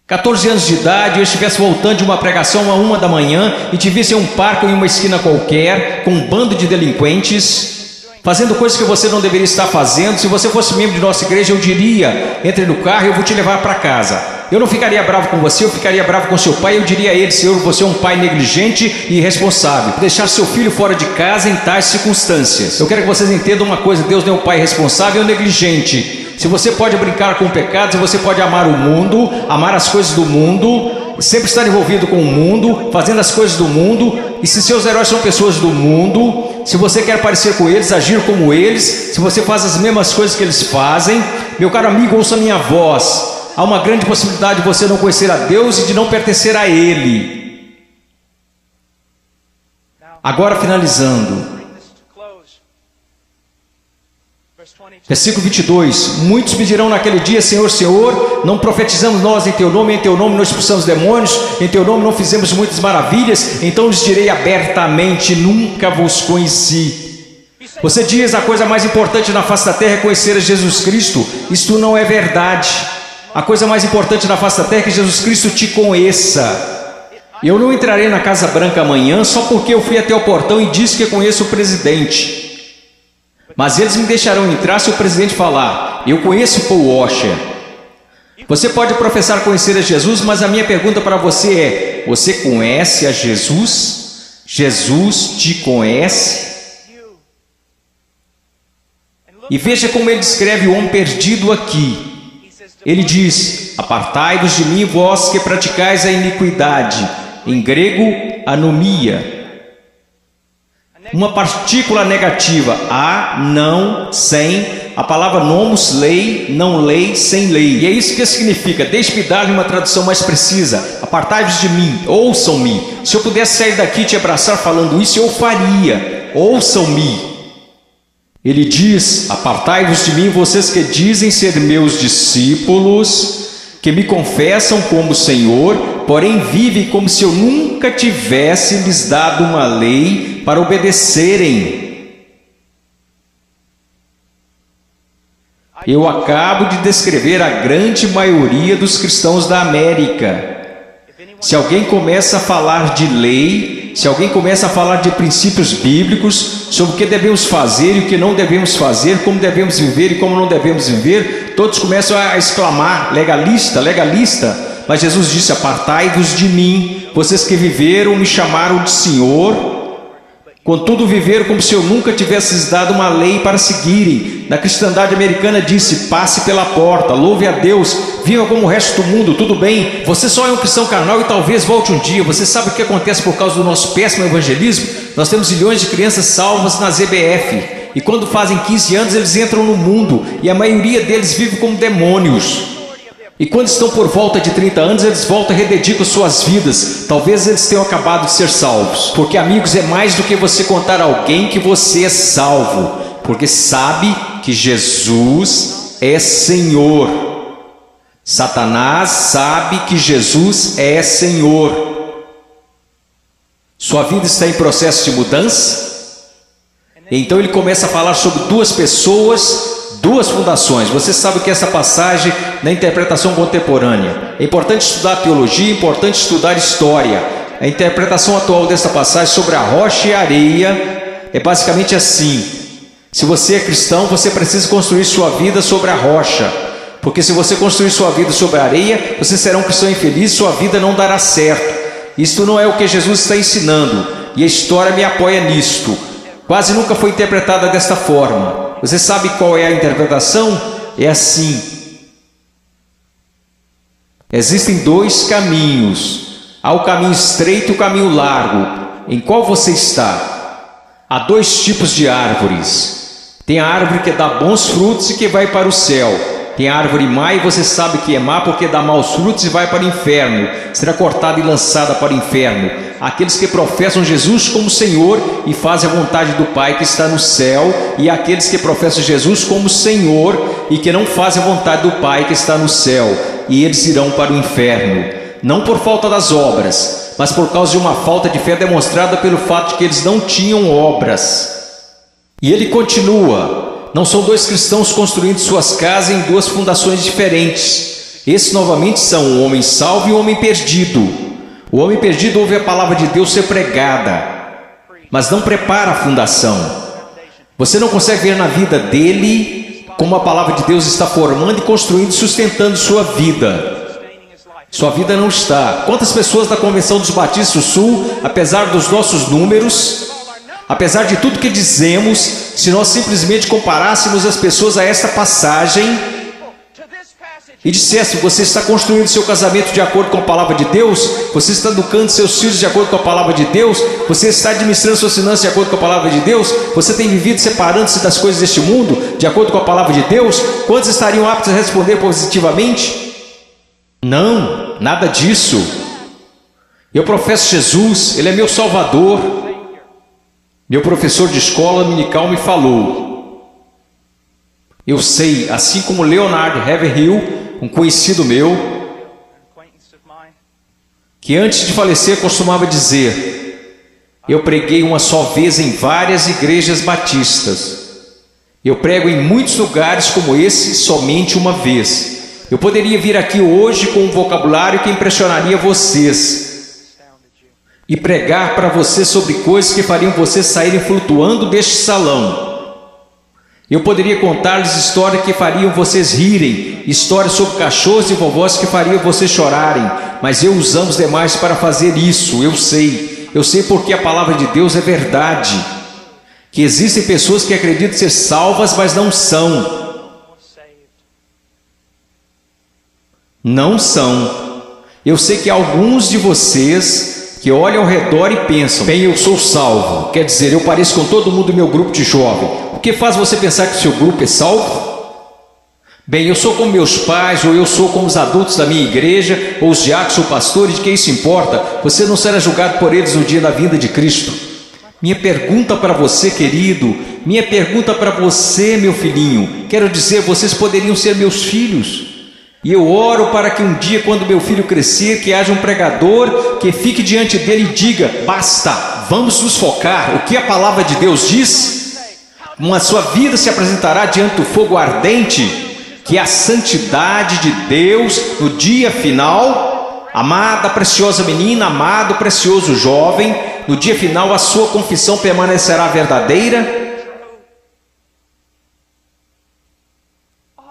14 anos de idade, e eu estivesse voltando de uma pregação a 1 da manhã e te visse em um parque ou em uma esquina qualquer, com um bando de delinquentes, fazendo coisas que você não deveria estar fazendo, se você fosse membro de nossa igreja, eu diria, entre no carro e eu vou te levar para casa. Eu não ficaria bravo com você, eu ficaria bravo com seu pai, eu diria a ele, Senhor, você é um pai negligente e irresponsável, deixar seu filho fora de casa em tais circunstâncias. Eu quero que vocês entendam uma coisa, Deus não é um pai responsável ou negligente. Se você pode brincar com o pecado, se você pode amar o mundo, amar as coisas do mundo, sempre estar envolvido com o mundo, fazendo as coisas do mundo, e se seus heróis são pessoas do mundo, se você quer parecer com eles, agir como eles, se você faz as mesmas coisas que eles fazem, meu caro amigo, ouça minha voz. Há uma grande possibilidade de você não conhecer a Deus e de não pertencer a Ele. Agora finalizando. Versículo 22. Muitos me dirão naquele dia: Senhor, Senhor, não profetizamos nós em teu nome não expulsamos demônios, em teu nome não fizemos muitas maravilhas? Então lhes direi abertamente: nunca vos conheci. Você diz a coisa mais importante na face da terra é conhecer a Jesus Cristo. Isto não é verdade. A coisa mais importante na face da terra é que Jesus Cristo te conheça. Eu não entrarei na Casa Branca amanhã só porque eu fui até o portão e disse que conheço o presidente. Mas eles me deixarão entrar se o presidente falar: eu conheço Paul Washer. Você pode professar conhecer a Jesus, mas a minha pergunta para você é: você conhece a Jesus? Jesus te conhece? E veja como ele descreve o homem perdido aqui. Ele diz: apartai-vos de mim, vós que praticais a iniquidade. Em grego, anomia. Uma partícula negativa: a, não, sem. A palavra nomos, lei, não lei, sem lei. E é isso que significa. Deixe-me dar-lhe uma tradução mais precisa. Apartai-vos de mim, ouçam-me. Se eu pudesse sair daqui e te abraçar falando isso, eu faria. Ouçam-me. Ele diz: apartai-vos de mim, vocês que dizem ser meus discípulos, que me confessam como Senhor, porém vivem como se eu nunca tivesse lhes dado uma lei para obedecerem. Eu acabo de descrever a grande maioria dos cristãos da América. Se alguém começa a falar de lei, se alguém começa a falar de princípios bíblicos, sobre o que devemos fazer e o que não devemos fazer, como devemos viver e como não devemos viver, todos começam a exclamar: legalista, legalista. Mas Jesus disse: apartai-vos de mim, vocês que viveram, me chamaram de Senhor, contudo viveram como se eu nunca tivesse lhes dado uma lei para seguirem. Na cristandade americana disse: passe pela porta, louve a Deus, viva como o resto do mundo, tudo bem, você só é um cristão carnal e talvez volte um dia. Você sabe o que acontece por causa do nosso péssimo evangelismo? Nós temos milhões de crianças salvas na ZBF, e quando fazem 15 anos eles entram no mundo, e a maioria deles vive como demônios. E quando estão por volta de 30 anos, eles voltam e rededicam suas vidas. Talvez eles tenham acabado de ser salvos. Porque, amigos, é mais do que você contar a alguém que você é salvo. Porque sabe que Jesus é Senhor. Satanás sabe que Jesus é Senhor. Sua vida está em processo de mudança? Então ele começa a falar sobre duas pessoas, duas fundações. Você sabe que essa passagem na interpretação contemporânea é importante estudar teologia, é importante estudar história. A interpretação atual desta passagem sobre a rocha e a areia é basicamente assim: se você é cristão, você precisa construir sua vida sobre a rocha, porque se você construir sua vida sobre a areia, você será um cristão infeliz, sua vida não dará certo. Isto não é o que Jesus está ensinando, e a história me apoia nisto. Quase nunca foi interpretada desta forma. Você sabe qual é a interpretação? É assim: existem dois caminhos. Há o caminho estreito e o caminho largo. Em qual você está? Há dois tipos de árvores. Tem a árvore que dá bons frutos e que vai para o céu. Tem a árvore má e você sabe que é má porque dá maus frutos e vai para o inferno. Será cortada e lançada para o inferno. Aqueles que professam Jesus como Senhor e fazem a vontade do Pai que está no céu, e aqueles que professam Jesus como Senhor e que não fazem a vontade do Pai que está no céu, e eles irão para o inferno, não por falta das obras, mas por causa de uma falta de fé demonstrada pelo fato de que eles não tinham obras. E ele continua: não são dois cristãos construindo suas casas em duas fundações diferentes. Esses novamente são um homem salvo e um homem perdido. O homem perdido ouve a palavra de Deus ser pregada, mas não prepara a fundação. Você não consegue ver na vida dele como a palavra de Deus está formando e construindo e sustentando sua vida. Sua vida não está. Quantas pessoas da Convenção dos Batistas do Sul, apesar dos nossos números, apesar de tudo que dizemos, se nós simplesmente comparássemos as pessoas a esta passagem e dissesse: você está construindo seu casamento de acordo com a palavra de Deus, você está educando seus filhos de acordo com a palavra de Deus, você está administrando suas finanças de acordo com a palavra de Deus, você tem vivido separando-se das coisas deste mundo de acordo com a palavra de Deus, quantos estariam aptos a responder positivamente? Não, nada disso. Eu professo Jesus, Ele é meu Salvador. Meu professor de escola dominical me falou: Eu sei, assim como Leonard Ravenhill, um conhecido meu, que antes de falecer costumava dizer: eu preguei uma só vez em várias igrejas batistas. Eu prego em muitos lugares como esse somente uma vez. Eu poderia vir aqui hoje com um vocabulário que impressionaria vocês e pregar para vocês sobre coisas que fariam vocês saírem flutuando deste salão. Eu poderia contar-lhes histórias que fariam vocês rirem, histórias sobre cachorros e vovós que fariam vocês chorarem, mas eu usamos demais para fazer isso. Eu sei porque a palavra de Deus é verdade, que existem pessoas que acreditam ser salvas, mas não são. Não são. Eu sei que alguns de vocês que olham ao redor e pensam: bem, eu sou salvo, quer dizer, eu pareço com todo mundo do meu grupo de jovem. O que faz você pensar que o seu grupo é salvo? Bem, eu sou como meus pais, ou eu sou como os adultos da minha igreja, ou os diáconos ou pastores, de quem isso importa? Você não será julgado por eles no dia da vinda de Cristo. Minha pergunta para você, querido, minha pergunta para você, meu filhinho, quero dizer, vocês poderiam ser meus filhos. E eu oro para que um dia, quando meu filho crescer, que haja um pregador que fique diante dele e diga: basta, vamos nos focar. O que a palavra de Deus diz? A sua vida se apresentará diante do fogo ardente, que é a santidade de Deus no dia final. Amada, preciosa menina, amado, precioso jovem, no dia final a sua confissão permanecerá verdadeira.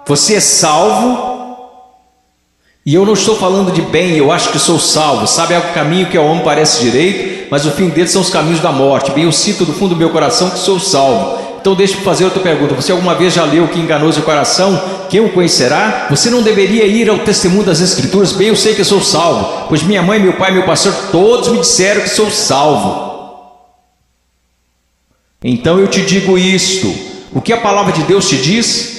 Você é salvo. E eu não estou falando de bem, eu acho que sou salvo. Sabe, é o caminho que ao homem parece direito, mas o fim deles são os caminhos da morte. Bem, eu sinto do fundo do meu coração que sou salvo. Então deixa eu fazer outra pergunta: você alguma vez já leu Que Enganou Seu Coração? Quem o conhecerá? Você não deveria ir ao testemunho das Escrituras? Bem, eu sei que eu sou salvo, pois minha mãe, meu pai, meu pastor, todos me disseram que sou salvo. Então eu te digo isto: o que a palavra de Deus te diz?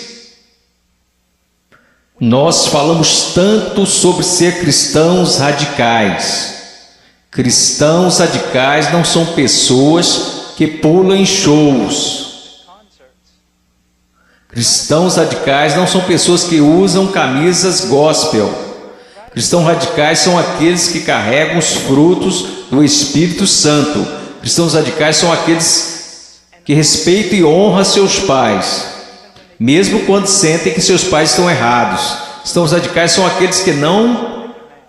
Nós falamos tanto sobre ser cristãos radicais. Cristãos radicais não são pessoas que pulam em shows. Cristãos radicais não são pessoas que usam camisas gospel. Cristãos radicais são aqueles que carregam os frutos do Espírito Santo. Cristãos radicais são aqueles que respeitam e honram seus pais, mesmo quando sentem que seus pais estão errados. Cristãos radicais são aqueles que não...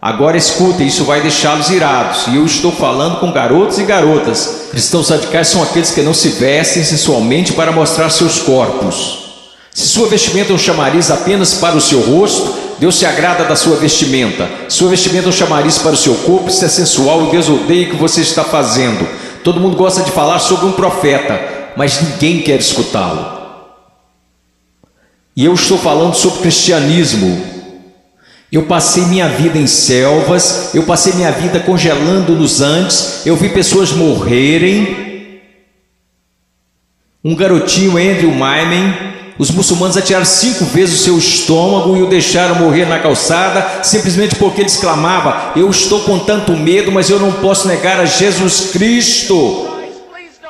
Agora escutem, isso vai deixá-los irados. E eu estou falando com garotos e garotas. Cristãos radicais são aqueles que não se vestem sensualmente para mostrar seus corpos. Se sua vestimenta é um chamariz apenas para o seu rosto, Deus se agrada da sua vestimenta. Sua vestimenta é um chamariz para o seu corpo, isso é sensual e Deus odeia o que você está fazendo. Todo mundo gosta de falar sobre um profeta, mas ninguém quer escutá-lo. E eu estou falando sobre cristianismo. Eu passei minha vida em selvas, eu passei minha vida congelando nos Andes, eu vi pessoas morrerem. Um garotinho, Andrew Myman, os muçulmanos atiraram 5 vezes o seu estômago e o deixaram morrer na calçada, simplesmente porque ele exclamava: eu estou com tanto medo, mas eu não posso negar a Jesus Cristo.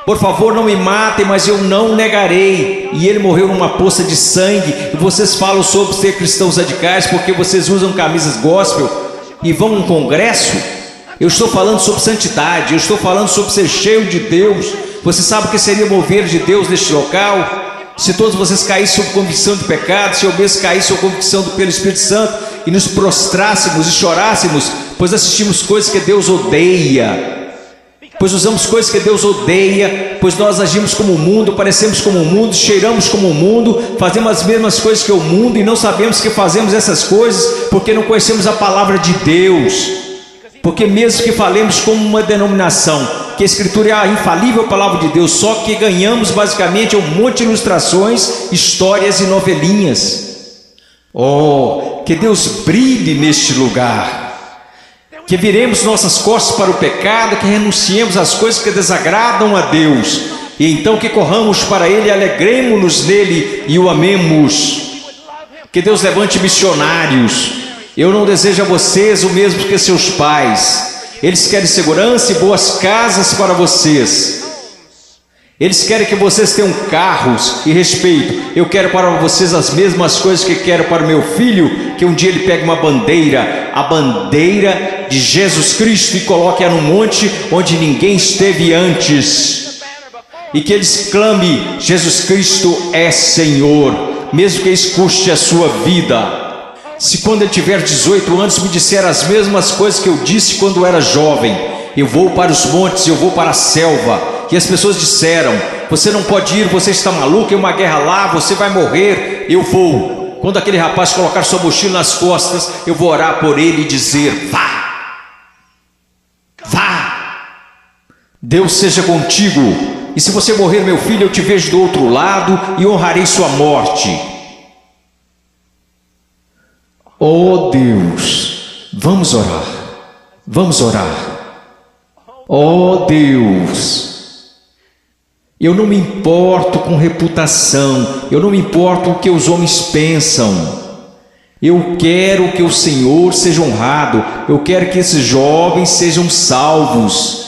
Por favor, não me matem, mas eu não negarei. E ele morreu numa poça de sangue. E vocês falam sobre ser cristãos radicais porque vocês usam camisas gospel e vão a um congresso? Eu estou falando sobre santidade, eu estou falando sobre ser cheio de Deus. Você sabe o que seria mover de Deus neste local? Se todos vocês caíssem sob convicção de pecado, se eu mesmo caísse sob convicção pelo Espírito Santo e nos prostrássemos e chorássemos, pois assistimos coisas que Deus odeia. Pois usamos coisas que Deus odeia, pois nós agimos como o mundo, parecemos como o mundo, cheiramos como o mundo, fazemos as mesmas coisas que o mundo e não sabemos que fazemos essas coisas porque não conhecemos a palavra de Deus. Porque mesmo que falemos como uma denominação, que a Escritura é a infalível palavra de Deus, só que ganhamos basicamente um monte de ilustrações, histórias e novelinhas. Oh, que Deus brilhe neste lugar. Que viremos nossas costas para o pecado, que renunciemos às coisas que desagradam a Deus, e então que corramos para Ele e alegremos-nos nele e o amemos. Que Deus levante missionários. Eu não desejo a vocês o mesmo que seus pais. Eles querem segurança e boas casas para vocês. Eles querem que vocês tenham carros e respeito. Eu quero para vocês as mesmas coisas que quero para o meu filho, que um dia ele pegue uma bandeira, a bandeira de Jesus Cristo, e coloque-a num monte onde ninguém esteve antes, e que eles clame: Jesus Cristo é Senhor, mesmo que isso custe a sua vida. Se quando ele tiver 18 anos me disser as mesmas coisas que eu disse quando era jovem, eu vou para os montes, eu vou para a selva, e as pessoas disseram: você não pode ir, você está maluco, é uma guerra lá, você vai morrer. Eu vou. Quando aquele rapaz colocar sua mochila nas costas, eu vou orar por ele e dizer: vá, vá, Deus seja contigo, e se você morrer, meu filho, eu te vejo do outro lado e honrarei sua morte. Oh Deus, vamos orar, vamos orar. Oh Deus, eu não me importo com reputação, eu não me importo com o que os homens pensam. Eu quero que o Senhor seja honrado, eu quero que esses jovens sejam salvos.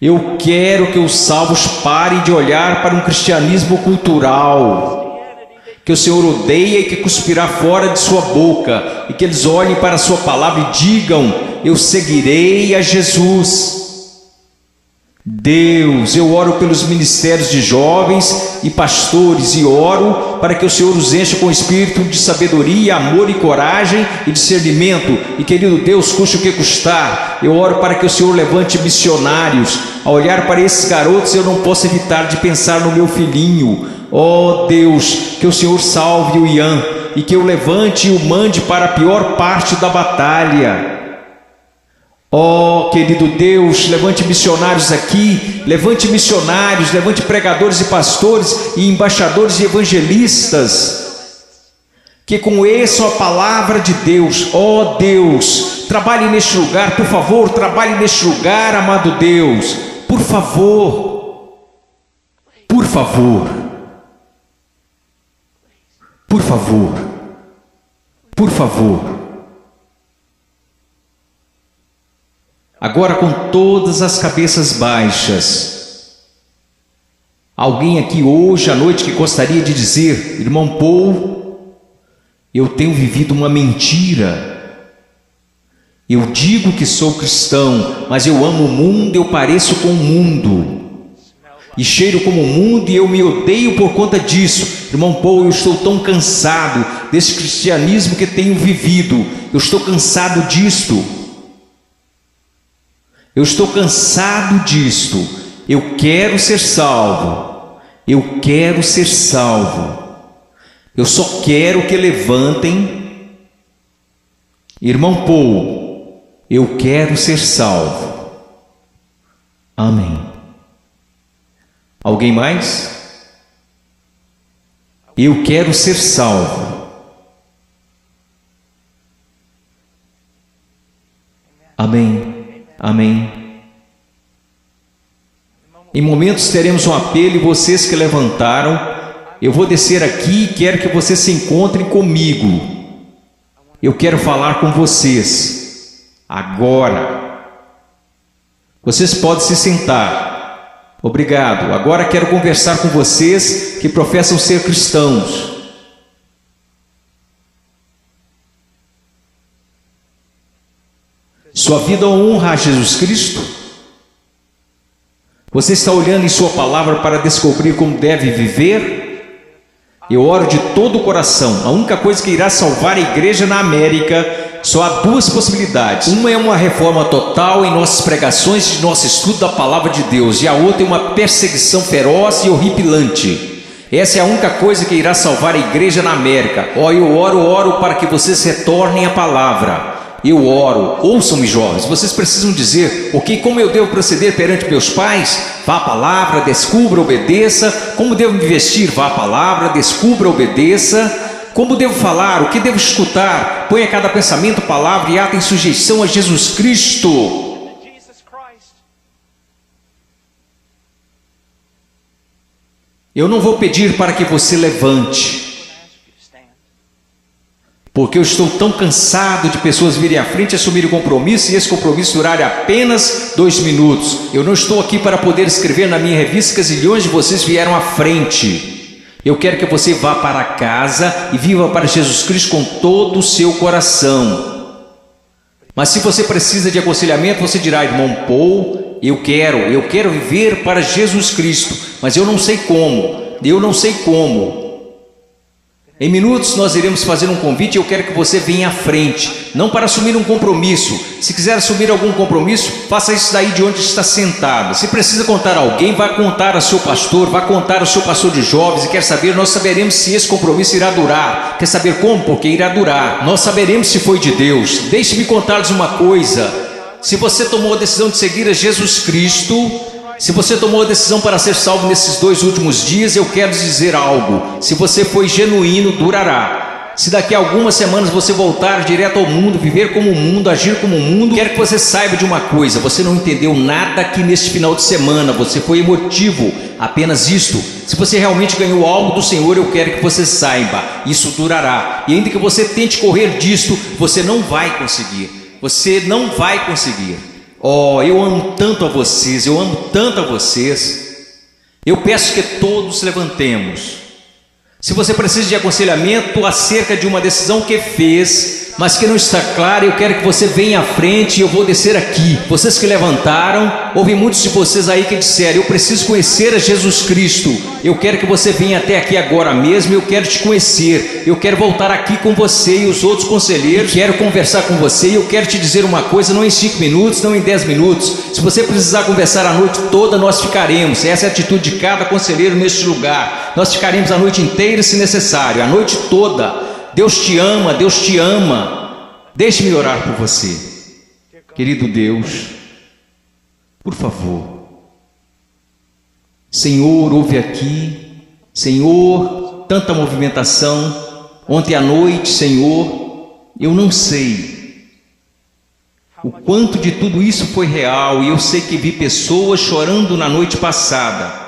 Eu quero que os salvos parem de olhar para um cristianismo cultural, que o Senhor odeia e que cuspirá fora de sua boca, e que eles olhem para a sua palavra e digam: eu seguirei a Jesus. Deus, eu oro pelos ministérios de jovens e pastores, e oro para que o Senhor os encha com espírito de sabedoria, amor e coragem e discernimento, e querido Deus, custe o que custar, eu oro para que o Senhor levante missionários. Ao olhar para esses garotos, eu não posso evitar de pensar no meu filhinho. Oh Deus, que o Senhor salve o Ian, e que eu levante e o mande para a pior parte da batalha. Oh, querido Deus, levante missionários aqui, levante missionários, levante pregadores e pastores e embaixadores e evangelistas, que conheçam a palavra de Deus. Oh Deus, trabalhe neste lugar, por favor, trabalhe neste lugar, amado Deus, por favor, por favor, por favor, por favor. Agora, com todas as cabeças baixas, alguém aqui hoje à noite que gostaria de dizer: irmão Paul, eu tenho vivido uma mentira. Eu digo que sou cristão, mas eu amo o mundo, eu pareço com o mundo, e cheiro como o mundo, e eu me odeio por conta disso. Irmão Paul, eu estou tão cansado desse cristianismo que tenho vivido, eu estou cansado disto. Eu estou cansado disto. Eu quero ser salvo. Eu quero ser salvo. Eu só quero que levantem. Irmão Paul, eu quero ser salvo. Amém. Alguém mais? Eu quero ser salvo. Amém. Amém. Em momentos teremos um apelo, e vocês que levantaram, eu vou descer aqui e quero que vocês se encontrem comigo. Eu quero falar com vocês agora. Vocês podem se sentar. Obrigado. Agora quero conversar com vocês que professam ser cristãos. Sua vida honra a Jesus Cristo? Você está olhando em sua palavra para descobrir como deve viver? Eu oro de todo o coração. A única coisa que irá salvar a igreja na América, só há duas possibilidades. Uma é uma reforma total em nossas pregações e nosso estudo da palavra de Deus, e a outra é uma perseguição feroz e horripilante. Essa é a única coisa que irá salvar a igreja na América. Eu oro para que vocês retornem à palavra. Eu oro. Ouçam-me, jovens, vocês precisam dizer: ok, como eu devo proceder perante meus pais? Vá à palavra, descubra, obedeça. Como devo me vestir? Vá à palavra, descubra, obedeça. Como devo falar? O que devo escutar? Ponha cada pensamento, palavra e ato em sujeição a Jesus Cristo. Eu não vou pedir para que você levante, porque eu estou tão cansado de pessoas virem à frente e assumirem o compromisso, e esse compromisso durar apenas 2 minutos. Eu não estou aqui para poder escrever na minha revista que zilhões de vocês vieram à frente. Eu quero que você vá para casa e viva para Jesus Cristo com todo o seu coração. Mas se você precisa de aconselhamento, você dirá: irmão Paul, eu quero viver para Jesus Cristo, mas eu não sei como. Em minutos nós iremos fazer um convite e eu quero que você venha à frente, não para assumir um compromisso. Se quiser assumir algum compromisso, faça isso daí de onde está sentado. Se precisa contar a alguém, vá contar ao seu pastor, vá contar ao seu pastor de jovens, e quer saber, nós saberemos se esse compromisso irá durar. Quer saber como? Porque irá durar. Nós saberemos se foi de Deus. Deixe-me contar-lhes uma coisa: se você tomou a decisão de seguir a Jesus Cristo, se você tomou a decisão para ser salvo nesses 2 últimos dias, eu quero dizer algo: se você foi genuíno, durará. Se daqui a algumas semanas você voltar direto ao mundo, viver como o mundo, agir como o mundo, quero que você saiba de uma coisa: você não entendeu nada aqui neste final de semana, você foi emotivo, apenas isto. Se você realmente ganhou algo do Senhor, eu quero que você saiba, isso durará. E ainda que você tente correr disto, você não vai conseguir. Você não vai conseguir. Oh, eu amo tanto a vocês, eu amo tanto a vocês. Eu peço que todos levantemos. Se você precisa de aconselhamento acerca de uma decisão que fez, mas que não está clara, eu quero que você venha à frente e eu vou descer aqui. Vocês que levantaram, houve muitos de vocês aí que disseram: eu preciso conhecer a Jesus Cristo. Eu quero que você venha até aqui agora mesmo, eu quero te conhecer. Eu quero voltar aqui com você e os outros conselheiros, quero conversar com você, e eu quero te dizer uma coisa, não em 5 minutos, não em 10 minutos. Se você precisar conversar a noite toda, nós ficaremos. Essa é a atitude de cada conselheiro neste lugar. Nós ficaremos a noite inteira se necessário, a noite toda. Deus te ama, Deus te ama. Deixe-me orar por você. Querido Deus, por favor, Senhor, ouve aqui. Senhor, tanta movimentação. Ontem à noite, Senhor, eu não sei o quanto de tudo isso foi real, e eu sei que vi pessoas chorando na noite passada.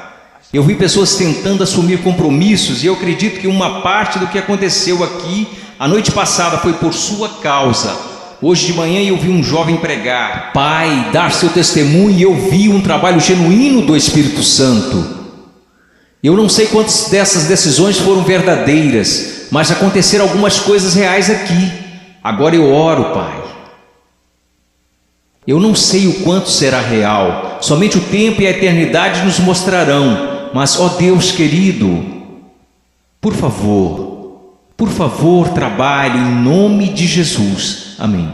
Eu vi pessoas tentando assumir compromissos, e eu acredito que uma parte do que aconteceu aqui a noite passada foi por sua causa. Hoje de manhã eu vi um jovem pregar, Pai, dar seu testemunho, e eu vi um trabalho genuíno do Espírito Santo. Eu não sei quantas dessas decisões foram verdadeiras, mas aconteceram algumas coisas reais aqui. Agora eu oro, Pai. Eu não sei o quanto será real, somente o tempo e a eternidade nos mostrarão. Mas, ó Deus querido, por favor, trabalhe em nome de Jesus. Amém.